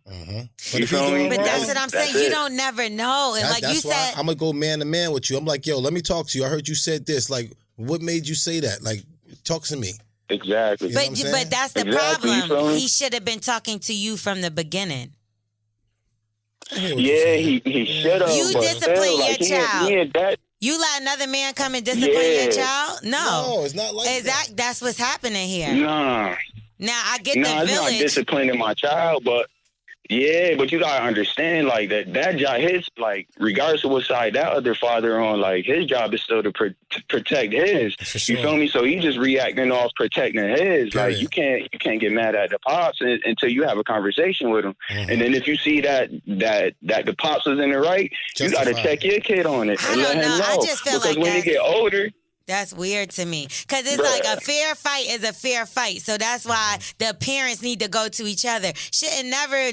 You feel me? But that's what I'm saying. You don't never know, and like you said, I'm gonna go man to man with you. I'm like, yo, let me talk to you. I heard you said this. Like, what made you say that? Like, talk to me. Exactly. But that's the problem. He should have been talking to you from the beginning. Yeah, he should have. You discipline your child. You let another man come and discipline your child? No, it's not like that. That's what's happening here. Nah. Now I get the it's village. Not disciplining my child, but but you gotta understand, like that job, regardless of what side that other father on, like his job is still to protect his. Sure. You feel me? So he just reacting off protecting his. Like you can't get mad at the pops until you have a conversation with him. And then if you see that the pops is in the right, you gotta check your kid on it and let him know. I just feel because like when they get older. That's weird to me. Because it's like a fair fight is a fair fight. So that's why the parents need to go to each other. Shouldn't never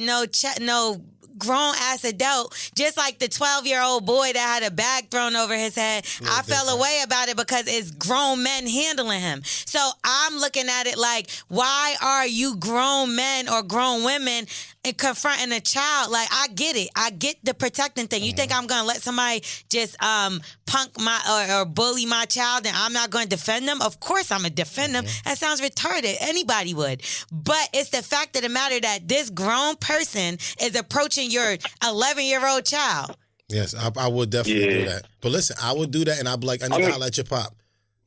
no grown-ass adult, just like the 12-year-old boy that had a bag thrown over his head. I fell away about it because it's grown men handling him. So I'm looking at it like, why are you grown men or grown women and confronting a child? Like, I get it. I get the protecting thing. You think I'm going to let somebody just punk my or bully my child and I'm not going to defend them? Of course I'm going to defend them. That sounds retarded. Anybody would. But it's the fact of the matter that this grown person is approaching your 11-year-old child. Yes, I would definitely do that. But listen, I would do that and I'd be like, I need to holler at your pop.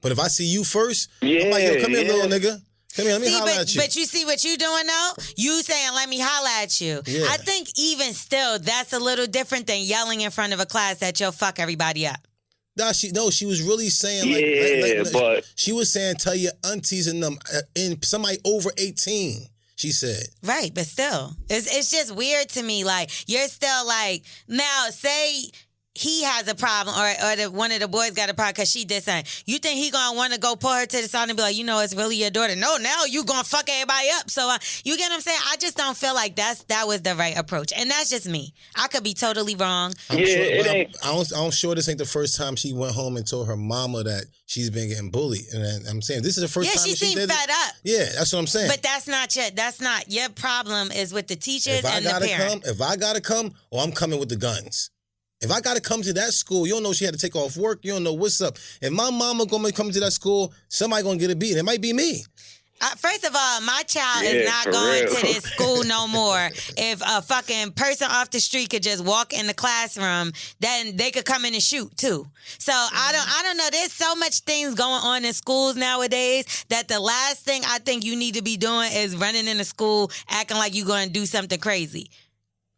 But if I see you first, I'm like, yo, come here, little nigga. Come here, let me holler at you. But you see what you doing though? You saying, let me holler at you. Yeah. I think even still, that's a little different than yelling in front of a class that you'll fuck everybody up. She was really saying but she was saying tell your aunties and them and somebody over 18. She said. Right, but still, it's just weird to me. Like, you're still like, now say he has a problem or one of the boys got a problem because she did something. You think he gonna want to go pull her to the side and be like, you know, it's really your daughter? No, now you gonna fuck everybody up. So you get what I'm saying? I just don't feel like that was the right approach. And that's just me. I could be totally wrong. I'm sure this ain't the first time she went home and told her mama that she's been getting bullied. And I'm saying this is the first time she seemed fed up. Yeah, that's what I'm saying. But that's not your problem is with the teachers and the parents. If I gotta come, I'm coming with the guns. If I got to come to that school, you don't know she had to take off work. You don't know what's up. If my mama going to come to that school, somebody going to get a beat. It might be me. First of all, my child is not going to this school no more. If a fucking person off the street could just walk in the classroom, then they could come in and shoot too. So I don't know. There's so much things going on in schools nowadays that the last thing I think you need to be doing is running into school acting like you're going to do something crazy.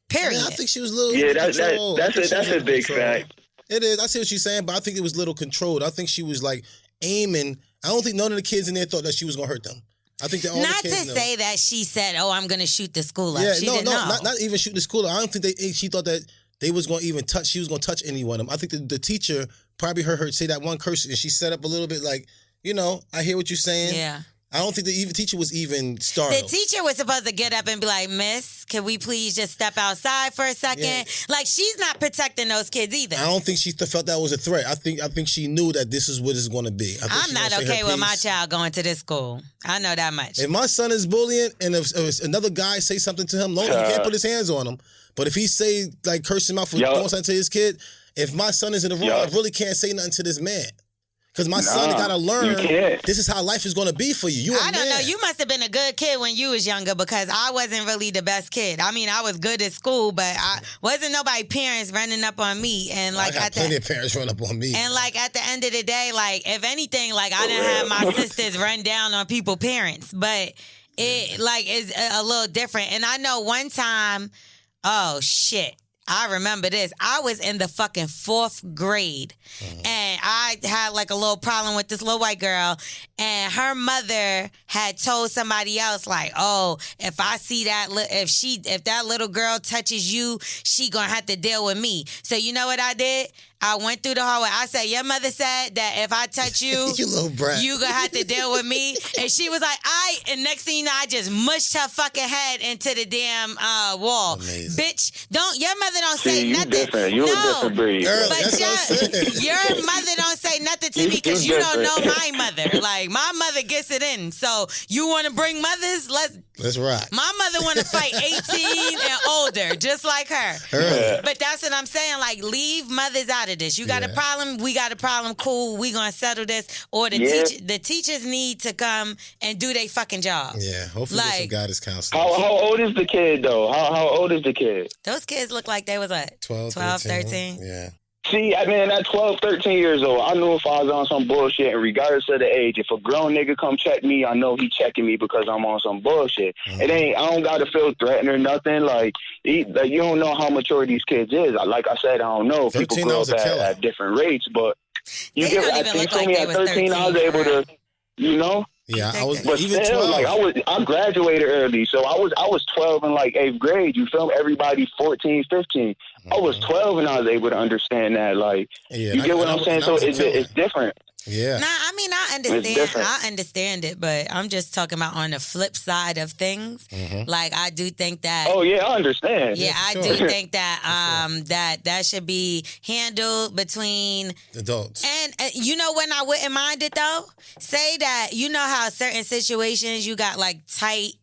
Period. I think she was a little controlled. That's a big fact. It is. I see what she's saying, but I think it was a little controlled. I think she was like aiming. I don't think none of the kids in there thought that she was going to hurt them. I think that all not the kids to say that she said, "Oh, I'm going to shoot the school up." Yeah, she didn't know. Not even shoot the school up. I don't think she thought that they was going to even touch. She was going to touch any one of them. I think the teacher probably heard her say that one curse, and she set up a little bit like, you know, I hear what you're saying. Yeah. I don't think the teacher was even startled. The teacher was supposed to get up and be like, "Miss, can we please just step outside for a second?" Yeah. Like, she's not protecting those kids either. I don't think she felt that was a threat. I think she knew that this is what it's going to be. I'm not okay with my child going to this school. I know that much. If my son is bullying and if another guy say something to him, he can't put his hands on him. But if he say, like, curse him out for doing something to his kid, if my son is in the wrong, I really can't say nothing to this man. Because my son got to learn this is how life is going to be for you. I don't know. You must have been a good kid when you was younger because I wasn't really the best kid. I mean, I was good at school, but I wasn't nobody parents running up on me. And like, I got plenty of parents running up on me. And like at the end of the day, like if anything, like I didn't have my sisters run down on people's parents, but it like is a little different. And I know one time, oh shit. I remember this. I was in the fucking 4th grade, and I had like a little problem with this little white girl, and her mother had told somebody else like, "Oh, if I see that, if that little girl touches you, she gonna have to deal with me." So you know what I did? I went through the hallway. I said, your mother said that if I touch you, you little brat, you gonna have to deal with me. And she was like, and next thing you know, I just mushed her fucking head into the damn wall. Amazing. Bitch, your mother don't say you nothing. Different. You a different breed. But your mother don't say nothing to me because you don't know my mother. Like, my mother gets it in. So you want to bring mothers? Let's rock. My mother want to fight 18 and older, just like her. But that's what I'm saying. Like, leave mothers out of this. You got a problem? We got a problem. Cool. We gonna settle this. Or the teachers need to come and do their fucking job. Yeah. Hopefully, get some guidance counseling. How old is the kid though? How old is the kid? Those kids look like they was what? 12, 13. Yeah. See, I mean, at 12, 13 years old, I knew if I was on some bullshit, and regardless of the age, if a grown nigga come check me, I know he checking me because I'm on some bullshit. I don't got to feel threatened or nothing. Like, you don't know how mature these kids is. Like I said, I don't know. People grow up at different rates, but I think for me at 13, I was able to, Yeah, I was but even still, 12. I graduated early, so I was 12 in like 8th grade. You feel me? Everybody 14, 15. I was 12 and I was able to understand that. Like, you get what I'm saying? So it's different. Yeah. Nah, I mean, I understand. I understand it, but I'm just talking about on the flip side of things. Like, I do think that. Oh yeah, I understand. Yeah, I do think that that should be handled between adults. And you know when I wouldn't mind it though? Say that you know how certain situations you got like tight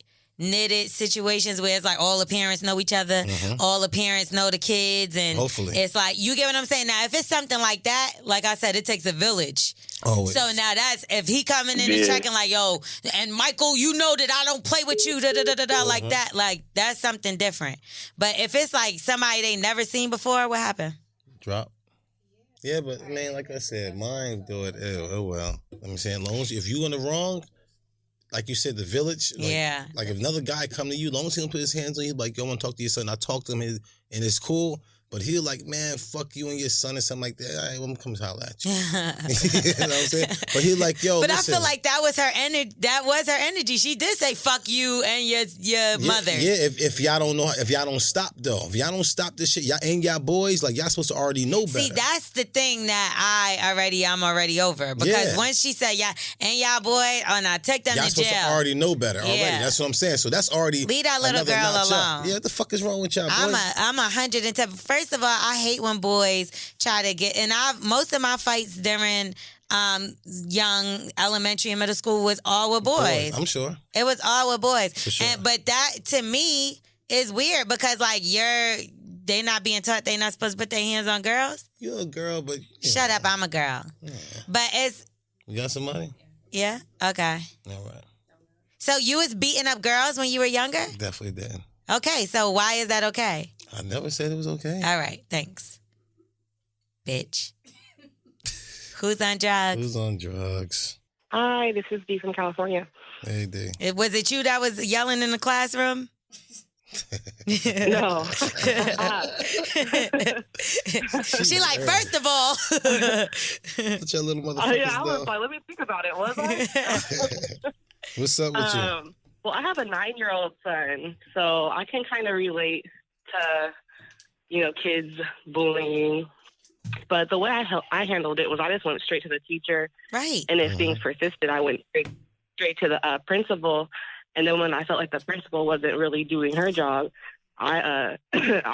knitted situations where it's like all the parents know each other, all the parents know the kids, and hopefully it's like, you get what I'm saying? Now, if it's something like that, like I said, it takes a village. Always. So now that's, if he coming in and checking like, yo, and Michael, you know that I don't play with you, like that, like that's something different. But if it's like somebody they never seen before, what happened? Drop. Yeah, but man, like I said, mine do it. Oh well. Let me say, as long as if you in the wrong, like you said, the village. Like, Like if another guy come to you, as long as he don't put his hands on you, like, yo, I want to talk to your son. I talk to him and it's cool. But he'll like, man, fuck you and your son or something like that. All right, well, I'm come holler at you. You know what I'm saying? But he's like, yo, but listen. I feel like that was her energy. That was her energy. She did say, fuck you and your mother. Yeah, if y'all don't know, if y'all don't stop though, if y'all don't stop this shit, y'all and y'all boys, like y'all supposed to already know better. See, that's the thing that I'm already over. Because once she said, yeah, and y'all boy, I take them y'all to supposed jail. to already know better already. That's what I'm saying. So that's already leave that little girl alone. Yeah, what the fuck is wrong with y'all boys? I'm 110. First of all, I hate when boys try to get, and most of my fights during young elementary and middle school was all with boys. I'm sure. It was all with boys. For sure. But that to me is weird because like they not being taught they not supposed to put their hands on girls. You're a girl, but shut up, I'm a girl. Yeah. But it's you got somebody? Yeah? Okay. All right. So you was beating up girls when you were younger? Definitely did. Okay, so why is that okay? I never said it was okay. All right, thanks. Bitch. Who's on drugs? Who's on drugs? Hi, this is Dee from California. Hey, Dee. Was it you that was yelling in the classroom? No. She like, first of all. Put your little motherfuckers I was like, let me think about it, was I? What's up with you? Well, I have a 9-year-old son, so I can kind of relate to, kids bullying. But the way I handled it was I just went straight to the teacher. Right. And if things persisted, I went straight to the principal. And then when I felt like the principal wasn't really doing her job, I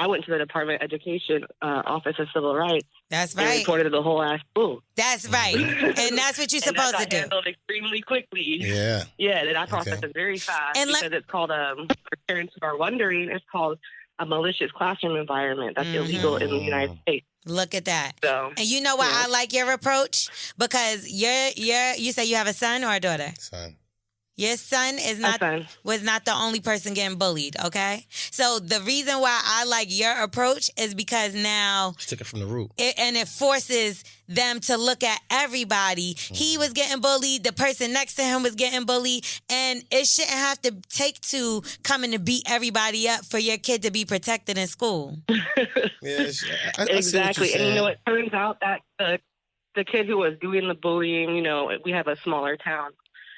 went to the Department of Education Office of Civil Rights. That's right. And reported the whole ass school. That's right. And that's what you're supposed to do. Handled extremely quickly. Yeah. Yeah, that process is very fast because it's called, for parents who are wondering, it's called a malicious classroom environment. That's illegal in the United States. Look at that. So, and you know why I like your approach? Because you say you have a son or a daughter? Son. Your son was not the only person getting bullied, okay? So the reason why I like your approach is because now... Just take it from the root. It forces them to look at everybody. He was getting bullied. The person next to him was getting bullied. And it shouldn't have to take two coming to beat everybody up for your kid to be protected in school. Exactly. And it turns out that the kid who was doing the bullying, we have a smaller town.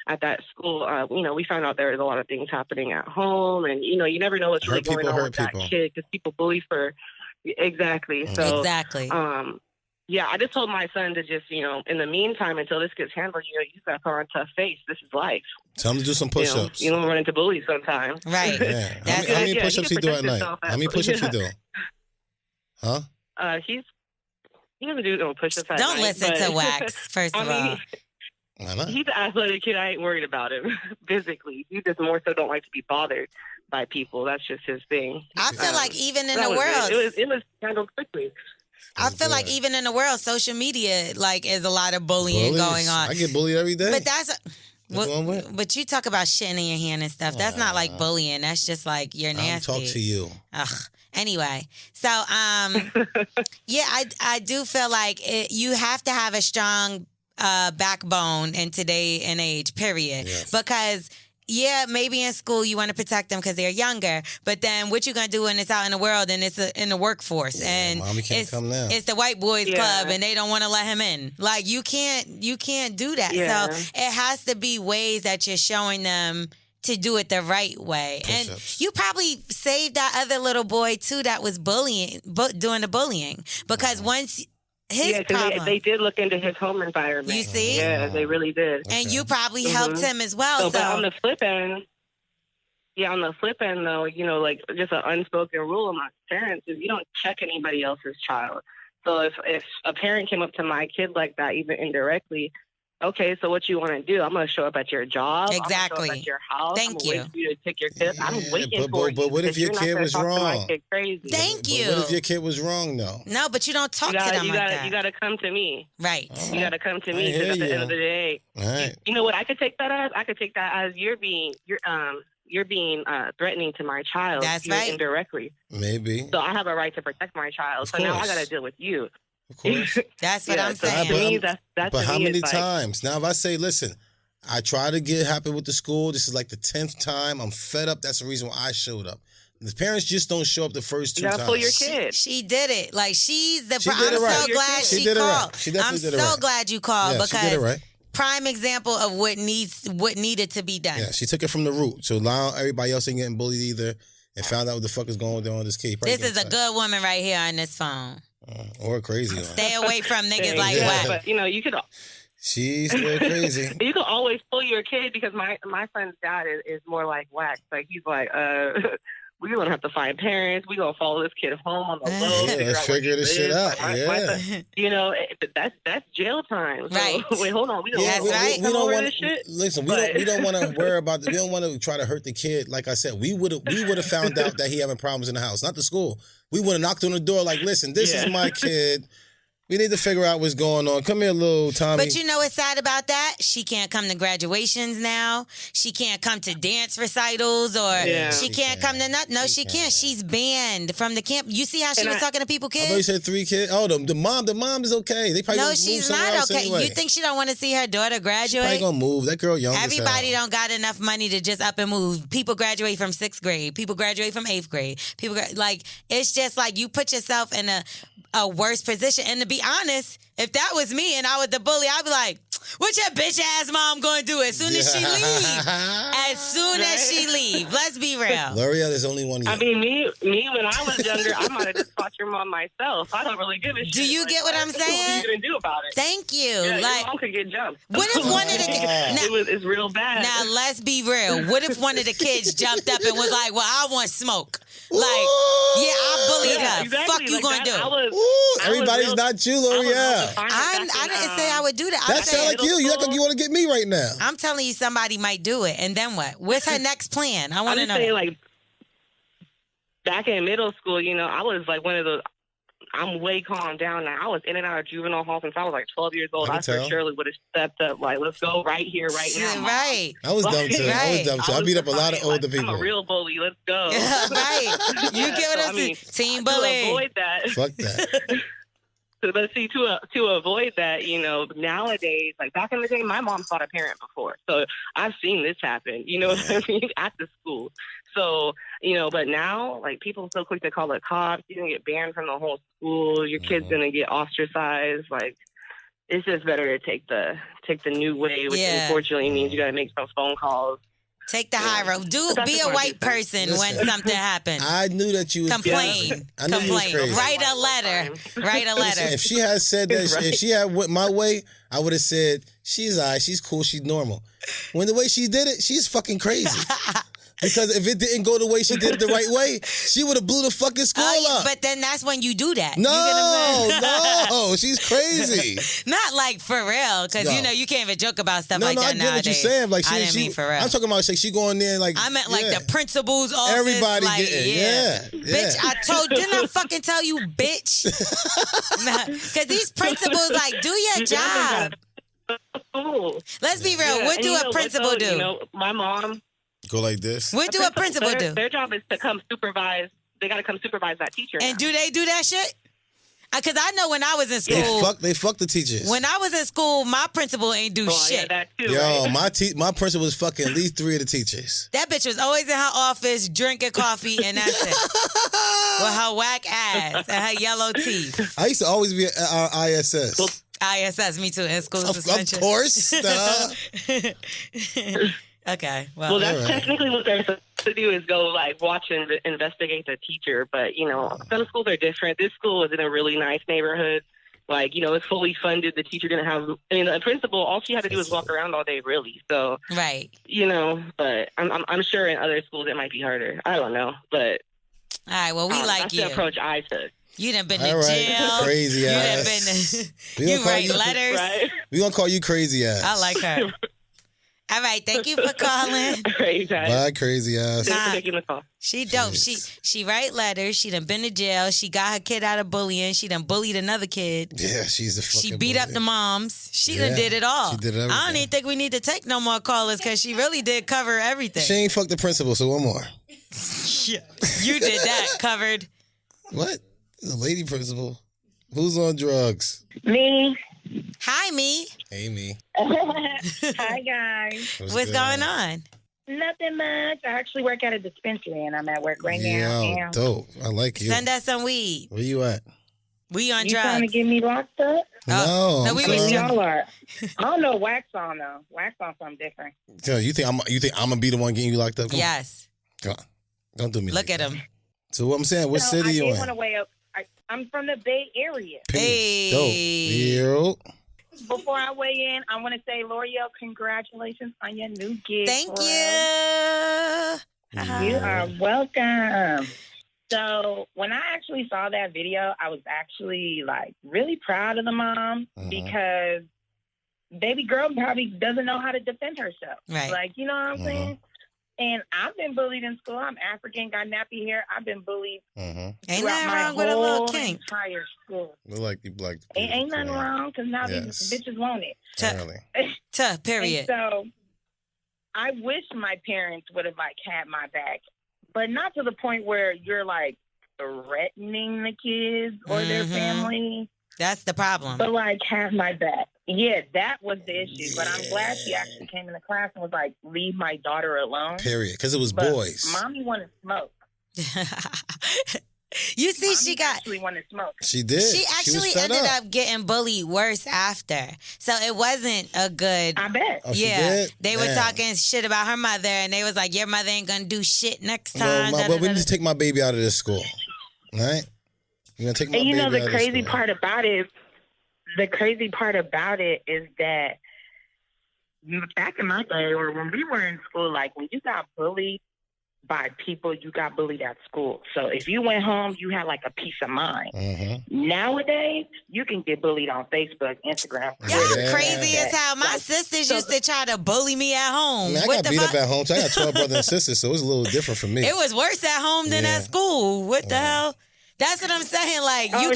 At that school, we found out there was a lot of things happening at home, and you never know what's really going on with that kid because people bully for exactly. So exactly. Yeah, I just told my son to just, in the meantime, until this gets handled, you got to put on a tough face. This is life. Tell him to do some push-ups. You don't run into bullies sometimes. Right. Yeah. How many push-ups he do at night? How many push-ups he do? Huh? He doesn't do no push-ups at Don't night, listen to Wax, first of all. He's an athletic kid. I ain't worried about him physically. He just more so don't like to be bothered by people. That's just his thing. I feel like even in the world, it was handled quickly. I feel like even in the world, social media is a lot of bullying going on. I get bullied every day. But but you talk about shitting in your hand and stuff. That's not like bullying. That's just like you're nasty. I'll talk to you. Ugh. Anyway, so yeah, I do feel like you have to have a strong backbone in today and age. Period. Yes. Because. Yeah, maybe in school you want to protect them because they're younger, but then what you gonna do when it's out in the world and it's in the workforce and Mommy can't come now. It's the white boys club and they don't want to let him in. Like you can't do that. Yeah. So it has to be ways that you're showing them to do it the right way. Push-ups. And you probably saved that other little boy too that was doing the bullying because once. His problem. They did look into his home environment. You see? Yeah, they really did. And you probably helped him as well. But on the flip end, though, like just an unspoken rule among parents is you don't check anybody else's child. So if a parent came up to my kid like that, even indirectly, okay, so what you want to do? I'm going to show up at your job. Exactly. I'm going to show up at your house. Thank I'm you. Wait for you to take your kid. I'm waiting for you. But what if your kid was wrong? Crazy. Thank you. What if your kid was wrong, though? No, but you don't talk to them like that. You got to come to me. Right. You got to come to me because at the end of the day, All right. you know what I could take that as? I could take that as you're being threatening to my child. That's right. Indirectly. Maybe. So I have a right to protect my child. So now I got to deal with you. Of course. That's what I'm saying. To me, that's but how many advice. times? Now, if I say, listen, I try to get happy with the school. This is like the 10th time. I'm fed up. That's the reason why I showed up. The parents just don't show up the first 2 times. You gotta pull your kid. She did it. Like she's the. She did it I'm right. so glad She she did it right. called. She definitely I'm did it so right. glad you called Yeah, because she did it right. prime example of what needed to be done. Yeah, she took it from the root. So now everybody else ain't getting bullied either and found out what the fuck is going on with this kid. This is a good woman right here on this phone. Or a crazy one. Stay away from niggas like Wax. But you could. She's still crazy. You can always pull your kid because my son's dad is more like Wax. Like he's like, we're gonna have to find parents. We're gonna follow this kid home on the low. Yeah, let's figure this shit out. That's jail time. So, Right. Wait, hold on. We don't this shit. Listen, we don't want to worry about. We don't want to try to hurt the kid. Like I said, we would have found out that he having problems in the house, not the school. We would have knocked on the door like, listen, this is my kid. We need to figure out what's going on. Come here, little Tommy. But you know what's sad about that? She can't come to graduations now. She can't come to dance recitals or she can't come to nothing. No, she can't. She's banned from the camp. You see how she was talking to people, kids? I thought you said 3 kids. Oh, the mom is okay. They probably no, move she's somewhere not else okay. anyway. You think she don't want to see her daughter graduate? She probably gonna move. That girl young as hell. Everybody don't got enough money to just up and move. People graduate from 6th grade. People graduate from 8th grade. It's just like you put yourself in a worse position. And to be honest, if that was me and I was the bully, I'd be like, what your bitch ass mom gonna do as soon as she leave? As soon as she leave. Let's be real. L'Oreal is only one. I mean, me when I was younger, I might have just fought your mom myself. I don't really give a shit. Do you get what I'm saying? What are you gonna do about it? Thank you. Yeah, like, your mom could get jumped. What if one of the it's real bad. Now let's be real. What if one of the kids jumped up and was like, "Well, I want smoke." Like, I bullied her. Exactly. Fuck you gonna do? Everybody's not you, L'Oreal. I didn't say I would do that. That sound like you. You act like you want to get me right now. I'm telling you, somebody might do it, and then what? What's her next plan? I want to know. Saying, like, back in middle school, I was like one of those. I'm way calmed down now. I was in and out of juvenile hall since I was like 12 years old. I for surely would have stepped up, like, let's go right here, right now. Right. I was dumb too. Right. I beat up a lot of older people. I'm a real bully. Let's go. Right. You get what I'm saying? Team bully. To avoid that. Fuck that. But see, to avoid that, nowadays, like back in the day, my mom fought a parent before. So I've seen this happen, you know what I mean, at the school. So, but now, like, people are so quick to call the cops. You're going to get banned from the whole school. Your kid's going to get ostracized. Like, it's just better to take the new way, which unfortunately means you got to make some phone calls. Take the high road. Be a white person when something happens. I knew that you was complain. I knew you was crazy. Write a letter. Listen, if she had said that, if she had went my way, I would have said she's all right, she's cool, she's normal. When the way she did it, she's fucking crazy. Because if it didn't go the way she did it the right way, she would have blew the fucking school up. But then that's when you do that. No, she's crazy. Not like for real, because you can't even joke about stuff like that nowadays. I get what you're saying. Like, I didn't mean for real. I'm talking about she going there like. I meant like the principal's office. Everybody like, getting, yeah. Bitch, didn't I fucking tell you, bitch? Because these principals like, do your job. Let's be real. What do a principal do? My mom. Go like this. What do a principal do? Their job is to come supervise. They got to come supervise that teacher. And do they do that shit? Because I know when I was in school, they fuck the teachers. When I was in school, my principal ain't do shit. Yeah, that too, Yo, right? my principal was fucking at least 3 of the teachers. That bitch was always in her office drinking coffee, and that's it. With her whack ass and her yellow teeth. I used to always be at our ISS. ISS, me too, in school suspension. Of course. Okay. Well, that's technically what they're supposed to do is go like watch and investigate the teacher. But some schools are different. This school is in a really nice neighborhood. Like it's fully funded. The teacher didn't have. The principal. All she had to do was walk around all day, really. So right. But I'm sure in other schools it might be harder. I don't know, but all right. Well, we like that's you. the approach I took. You done been to jail. Crazy ass. You write letters. Right? We gonna call you crazy ass. I like her. All right, thank you for calling. Bye, crazy ass. Thanks for taking the call. She dope. She write letters. She done been to jail. She got her kid out of bullying. She done bullied another kid. Yeah, she's a fucking She beat up the moms. She done did it all. She did everything. I don't even think we need to take no more callers because she really did cover everything. She ain't fucked the principal, so one more. Yeah. You did that, covered. What? The lady principal. Who's on drugs? Me. Hi, me. Hey, me. Hi, guys. What's going on? Nothing much. I actually work at a dispensary, and I'm at work right now. Yeah, dope. I like you. Send us some weed. Where you at? We on you drugs. trying to get me locked up? No, y'all are. I don't know Wax on though. Wax on something different. So you think I'm gonna be the one getting you locked up? Yes. Come on. Don't do me. Look at him. So what I'm saying, what city you in? I did want to weigh up. I'm from the Bay Area. Hey. Dope. Before I weigh in, I want to say, L'Oreal, congratulations on your new gig. Thank you. You are welcome. So when I actually saw that video, I was actually like really proud of the mom because baby girl probably doesn't know how to defend herself. Right. Like, you know what I'm saying? And I've been bullied in school. I'm African, got nappy hair. I've been bullied. Ain't nothing wrong with a little kink. Entire school. Look like you black. Ain't nothing wrong because now these bitches want it. Period. And so I wish my parents would have like had my back, but not to the point where you're like threatening the kids or their family. That's the problem. But like have my back. Yeah, that was the issue. But I'm glad she actually came in the class and was like, leave my daughter alone. Period. Because it was boys. Mommy wanted smoke. You see, Mommy she actually wanted smoke. She did. She actually ended up getting bullied worse after. So it wasn't a good. I bet. Oh, she did? They were talking shit about her mother, and they was like, your mother ain't going to do shit next time. Well, we need to take my baby out of this school. All right? You're going to take my baby out of this school. The crazy part about it is that back in my day, or when we were in school, like when you got bullied by people, you got bullied at school. So if you went home, you had like a peace of mind. Nowadays, you can get bullied on Facebook, Instagram. Y'all crazy as hell. My sisters used to try to bully me at home. I mean, I got beat up at home, so I got 12 brothers and sisters, so it was a little different for me. It was worse at home than at school. What the hell? That's what I'm saying. Like, you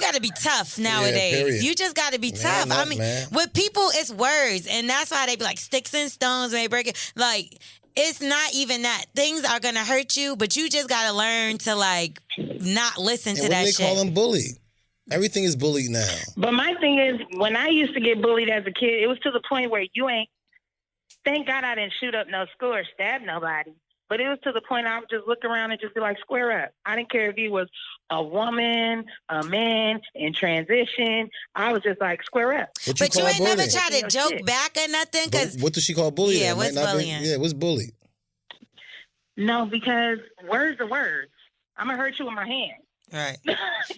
got to be tough nowadays. You just got to be tough. I mean, with people, it's words. And that's why they be like sticks and stones when they break it. Like, it's not even that. Things are going to hurt you, but you just got to learn to, like, not listen to that shit. They call them bully. Everything is bullied now. But my thing is, when I used to get bullied as a kid, it was to the point where thank God I didn't shoot up no school or stab nobody. But it was to the point I would just look around and just be like, square up. I didn't care if he was a woman, a man in transition. I was just like, square up. But you ain't never tried to joke back or nothing? Cause what does she call bullying? Yeah, what's bullying? What's bully? No, because words are words. I'm going to hurt you with my hand. Right.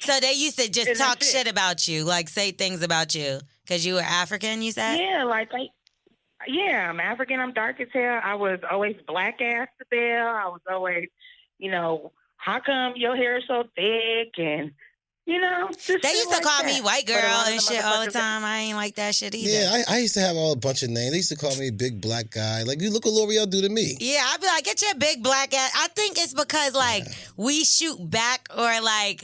So they used to just talk shit about you, like say things about you because you were African, you said? Yeah, I'm African. I'm dark as hell. I was always black ass to Bell. I was always, how come your hair is so thick? And, just they used to call me white girl and shit all the time. I ain't like that shit either. Yeah, I used to have a bunch of names. They used to call me big black guy. Like, you look what L'Oreal do to me. Yeah, I'd be like, get your big black ass. I think it's because, we shoot back or, I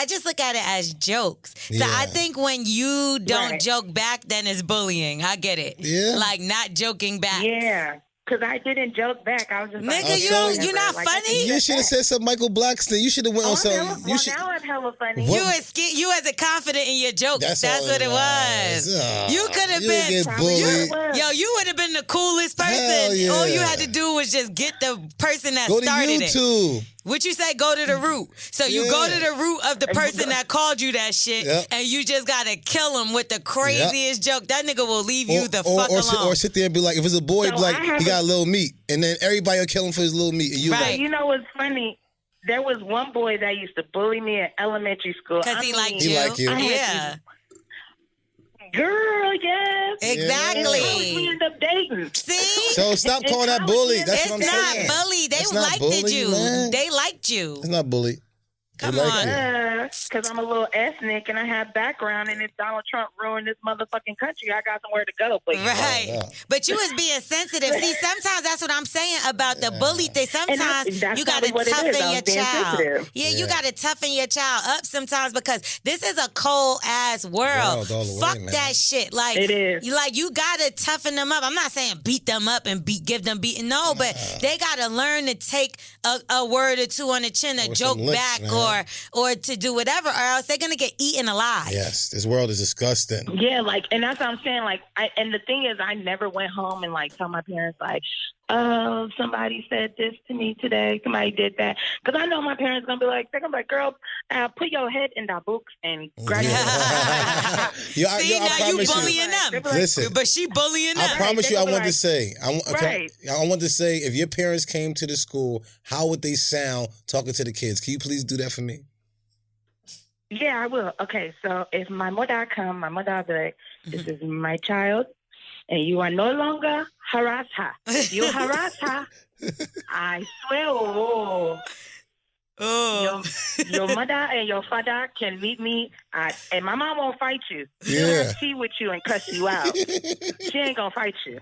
just look at it as jokes. So I think when you don't joke back, then it's bullying. I get it. Yeah. Like, not joking back. Yeah. Because I didn't joke back. I was just nigga, you not funny? You should have said some Michael Blackston. You should have went on something. Now I'm hella funny. You wasn't confident in your jokes. That's what it was. You could have been. You would have been the coolest person. Yeah. All you had to do was just get the person that started it. YouTube. What you say? Go to the root. So you go to the root of the person that called you that shit, and you just gotta kill him with the craziest joke. That nigga will leave you the fuck alone. Or sit there and be like, if it's a boy, so be like, he got a little meat, and then everybody will kill him for his little meat. And you You know what's funny? There was one boy that used to bully me in elementary school because he liked you. He liked you. Yeah. Girl, yes. Exactly. We end up dating. See? So stop calling that bully. That's what I'm saying. It's not bully. They liked you. Man. They liked you. It's not bully. Come on. Because I'm a little ethnic and I have background, and if Donald Trump ruined this motherfucking country, I got somewhere to go. But But you was being sensitive. See, sometimes that's what I'm saying about the bully thing. Sometimes you got to toughen your child. Yeah, you got to toughen your child up sometimes because this is a cold ass world. Fuck that shit. Like it is. You got to toughen them up. I'm not saying beat them up and give them beating. No, but they got to learn to take a word or two on the chin, to joke back or to do whatever, or else they're gonna get eaten alive. Yes, this world is disgusting. Yeah, and that's what I'm saying. And the thing is, I never went home and tell my parents oh, somebody said this to me today. Somebody did that. Because I know my parents gonna be they're gonna be like, girl, put your head in the books and graduate. See, now you bullying them. Listen, but she bullying them. I promise you, I want to say, I want to say, if your parents came to the school, how would they sound talking to the kids? Can you please do that for me? Yeah, I will. Okay, so if my mother come, my mother will be like, this is my child, and you are no longer harass her. If you harass her, I swear, your mother and your father can meet me and my mom won't fight you. She'll have tea with you and cuss you out. She ain't gonna fight you.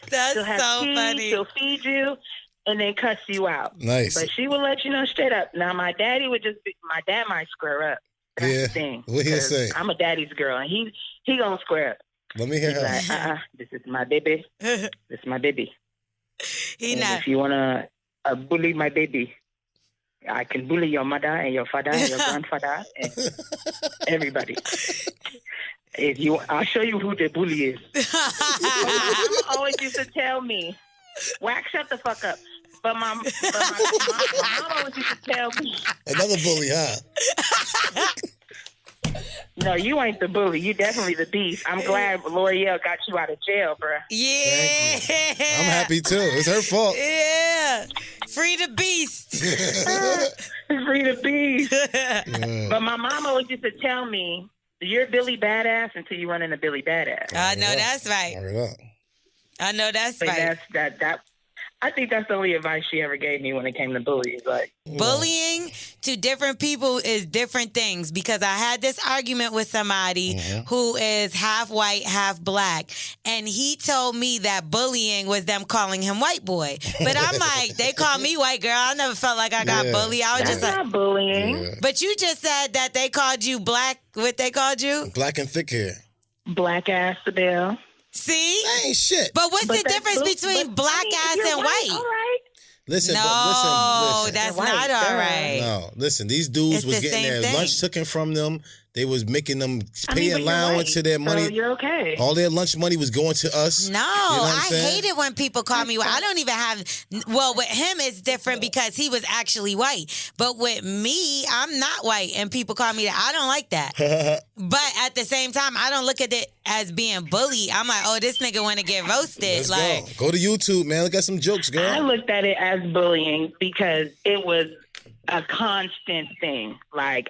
That's so tea, funny. She'll feed you and then cuss you out. Nice. But she will let you know straight up. Now, my dad might square up. That's the thing. What he say? I'm a daddy's girl, and he gonna square up. Let me hear him. This is my baby. This is my baby. If you wanna bully my baby, I can bully your mother and your father and your grandfather and everybody. I'll show you who the bully is. My mom always used to tell me, "Wax, shut the fuck up." But my mom always used to tell me. Another bully, huh? No, you ain't the bully. You definitely the beast. I'm glad L'Oreal got you out of jail, bruh. Yeah. I'm happy too. It's her fault. Yeah. Free the beast. Free the beast. But my mom always used to tell me, you're Billy Badass until you run into Billy Badass. I know that's right. I know that's right. I think that's the only advice she ever gave me when it came to bullying. Bullying to different people is different things, because I had this argument with somebody who is half white, half black, and he told me that bullying was them calling him white boy. But I'm like, they call me white girl. I never felt like I got bullied. I was that's just not bullying. Yeah. But you just said that they called you black. What they called you? Black and thick hair. Black ass the bill. See? That ain't shit. But what's the difference between black ass and white? All right. Listen, no, listen. that's not all right. No, listen, these dudes was getting their lunch taken from them. They was making them I pay mean, but you're allowance white, to their money. so you're okay. All their lunch money was going to us. No, I hate it when people call me white. I don't even have. Well, with him it's different because he was actually white. But with me, I'm not white, and people call me that. I don't like that. But at the same time, I don't look at it as being bullied. I'm like, oh, this nigga want to get roasted. Let's go to YouTube, man. Look at some jokes, girl. I looked at it as bullying because it was a constant thing. Like,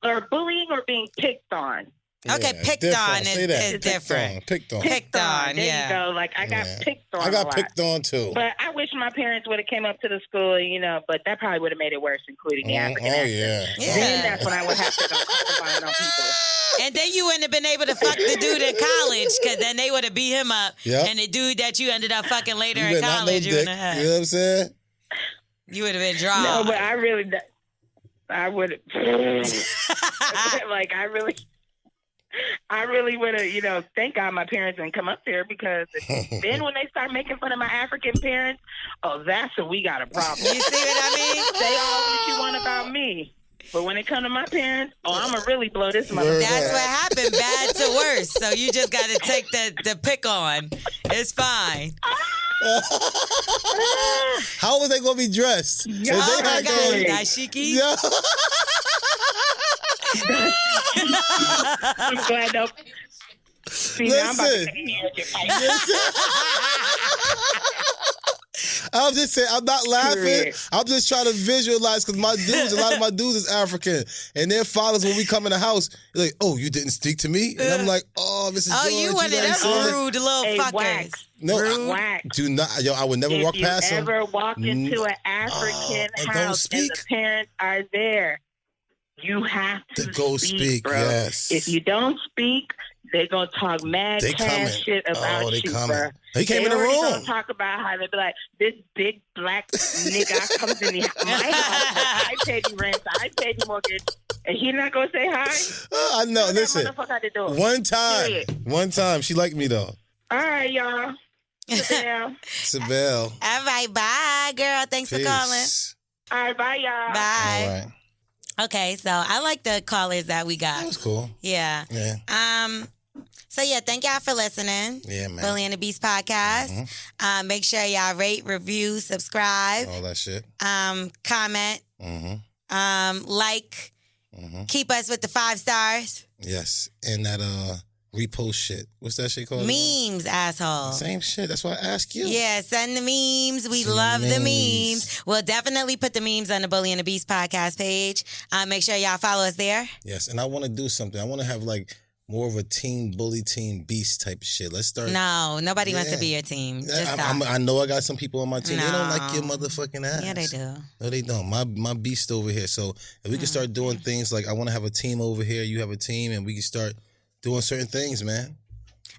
or bullying or being picked on. Okay, picked on is different. Picked on. Picked on, there yeah. you go. Like, I got picked on. I got picked on too. But I wish my parents would have came up to the school, but that probably would have made it worse, including the African accent. Then that's when I would have to go crucifying on people. And then you wouldn't have been able to fuck the dude in college because then they would have beat him up. Yep. And the dude that you ended up fucking later in better not college, know you dick. would have You know what I'm saying? You would have been drawn. No, but I would like, I really would have, thank God my parents didn't come up there because then when they start making fun of my African parents, that's when we got a problem. You see what I mean? Say all what you want about me. But when it comes to my parents, I'm going to really blow this motherfucker. That's what happened, bad to worse. So you just got to take the pick on. It's fine. How was they going to be dressed? Oh, my God. Dashiki? Yeah. I'm glad though. See, now I'm about to take a heritage fight. I'm just saying, I'm not laughing. I'm just trying to visualize because a lot of my dudes is African. And their fathers, when we come in the house, they're like, oh, you didn't speak to me? And I'm like, oh, Mrs. George. You one of them rude little fuckers. Wax. No, Wax. Do not. I would never walk past them. If you ever walk into an African house and the parents are there, you have to go speak, bro. Yes. If you don't speak, they're going to talk mad cash shit about you, bro. He came in the room. They're going to talk about how they be like, this big black nigga comes in my house. I paid you rent. I paid you mortgage. And he not going to say hi? I know. Tell Listen, that motherfucker how to do it. One time. She liked me, though. All right, y'all. Sibel. All right, bye, girl. Thanks for calling. All right, bye, y'all. Bye. All right. Okay, so I like the callers that we got. That was cool. Yeah. So yeah, thank y'all for listening. Yeah, man. Bully and the Beast podcast. Make sure y'all rate, review, subscribe. All that shit. Comment. Like. Keep us with the 5 stars. Yes. And that repost shit. What's that shit called? Memes, asshole. Same shit. That's why I ask you. Yeah, send the memes. We love the memes. We'll definitely put the memes on the Bully and the Beast podcast page. Make sure y'all follow us there. Yes, and I want to do something. I want to have like more of a team bully, team beast type of shit. Let's start. No, nobody wants to be your team. Just stop. I know I got some people on my team. They don't like your motherfucking ass. Yeah, they do. No, they don't. My beast over here. So if we can start doing things like I want to have a team over here, you have a team, and we can start doing certain things, man.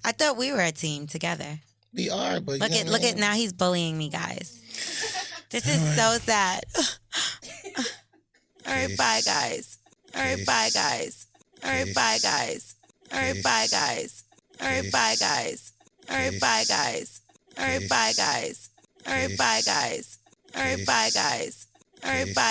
I thought we were a team together. We are, but look at now he's bullying me, guys. This is so sad. All right, bye, guys. All right, bye, guys. All right, bye, guys. All right, bye, guys. All right, bye, guys. All right, bye, guys. All right, bye, guys. All right, bye, guys. All right, bye, guys. All right, bye.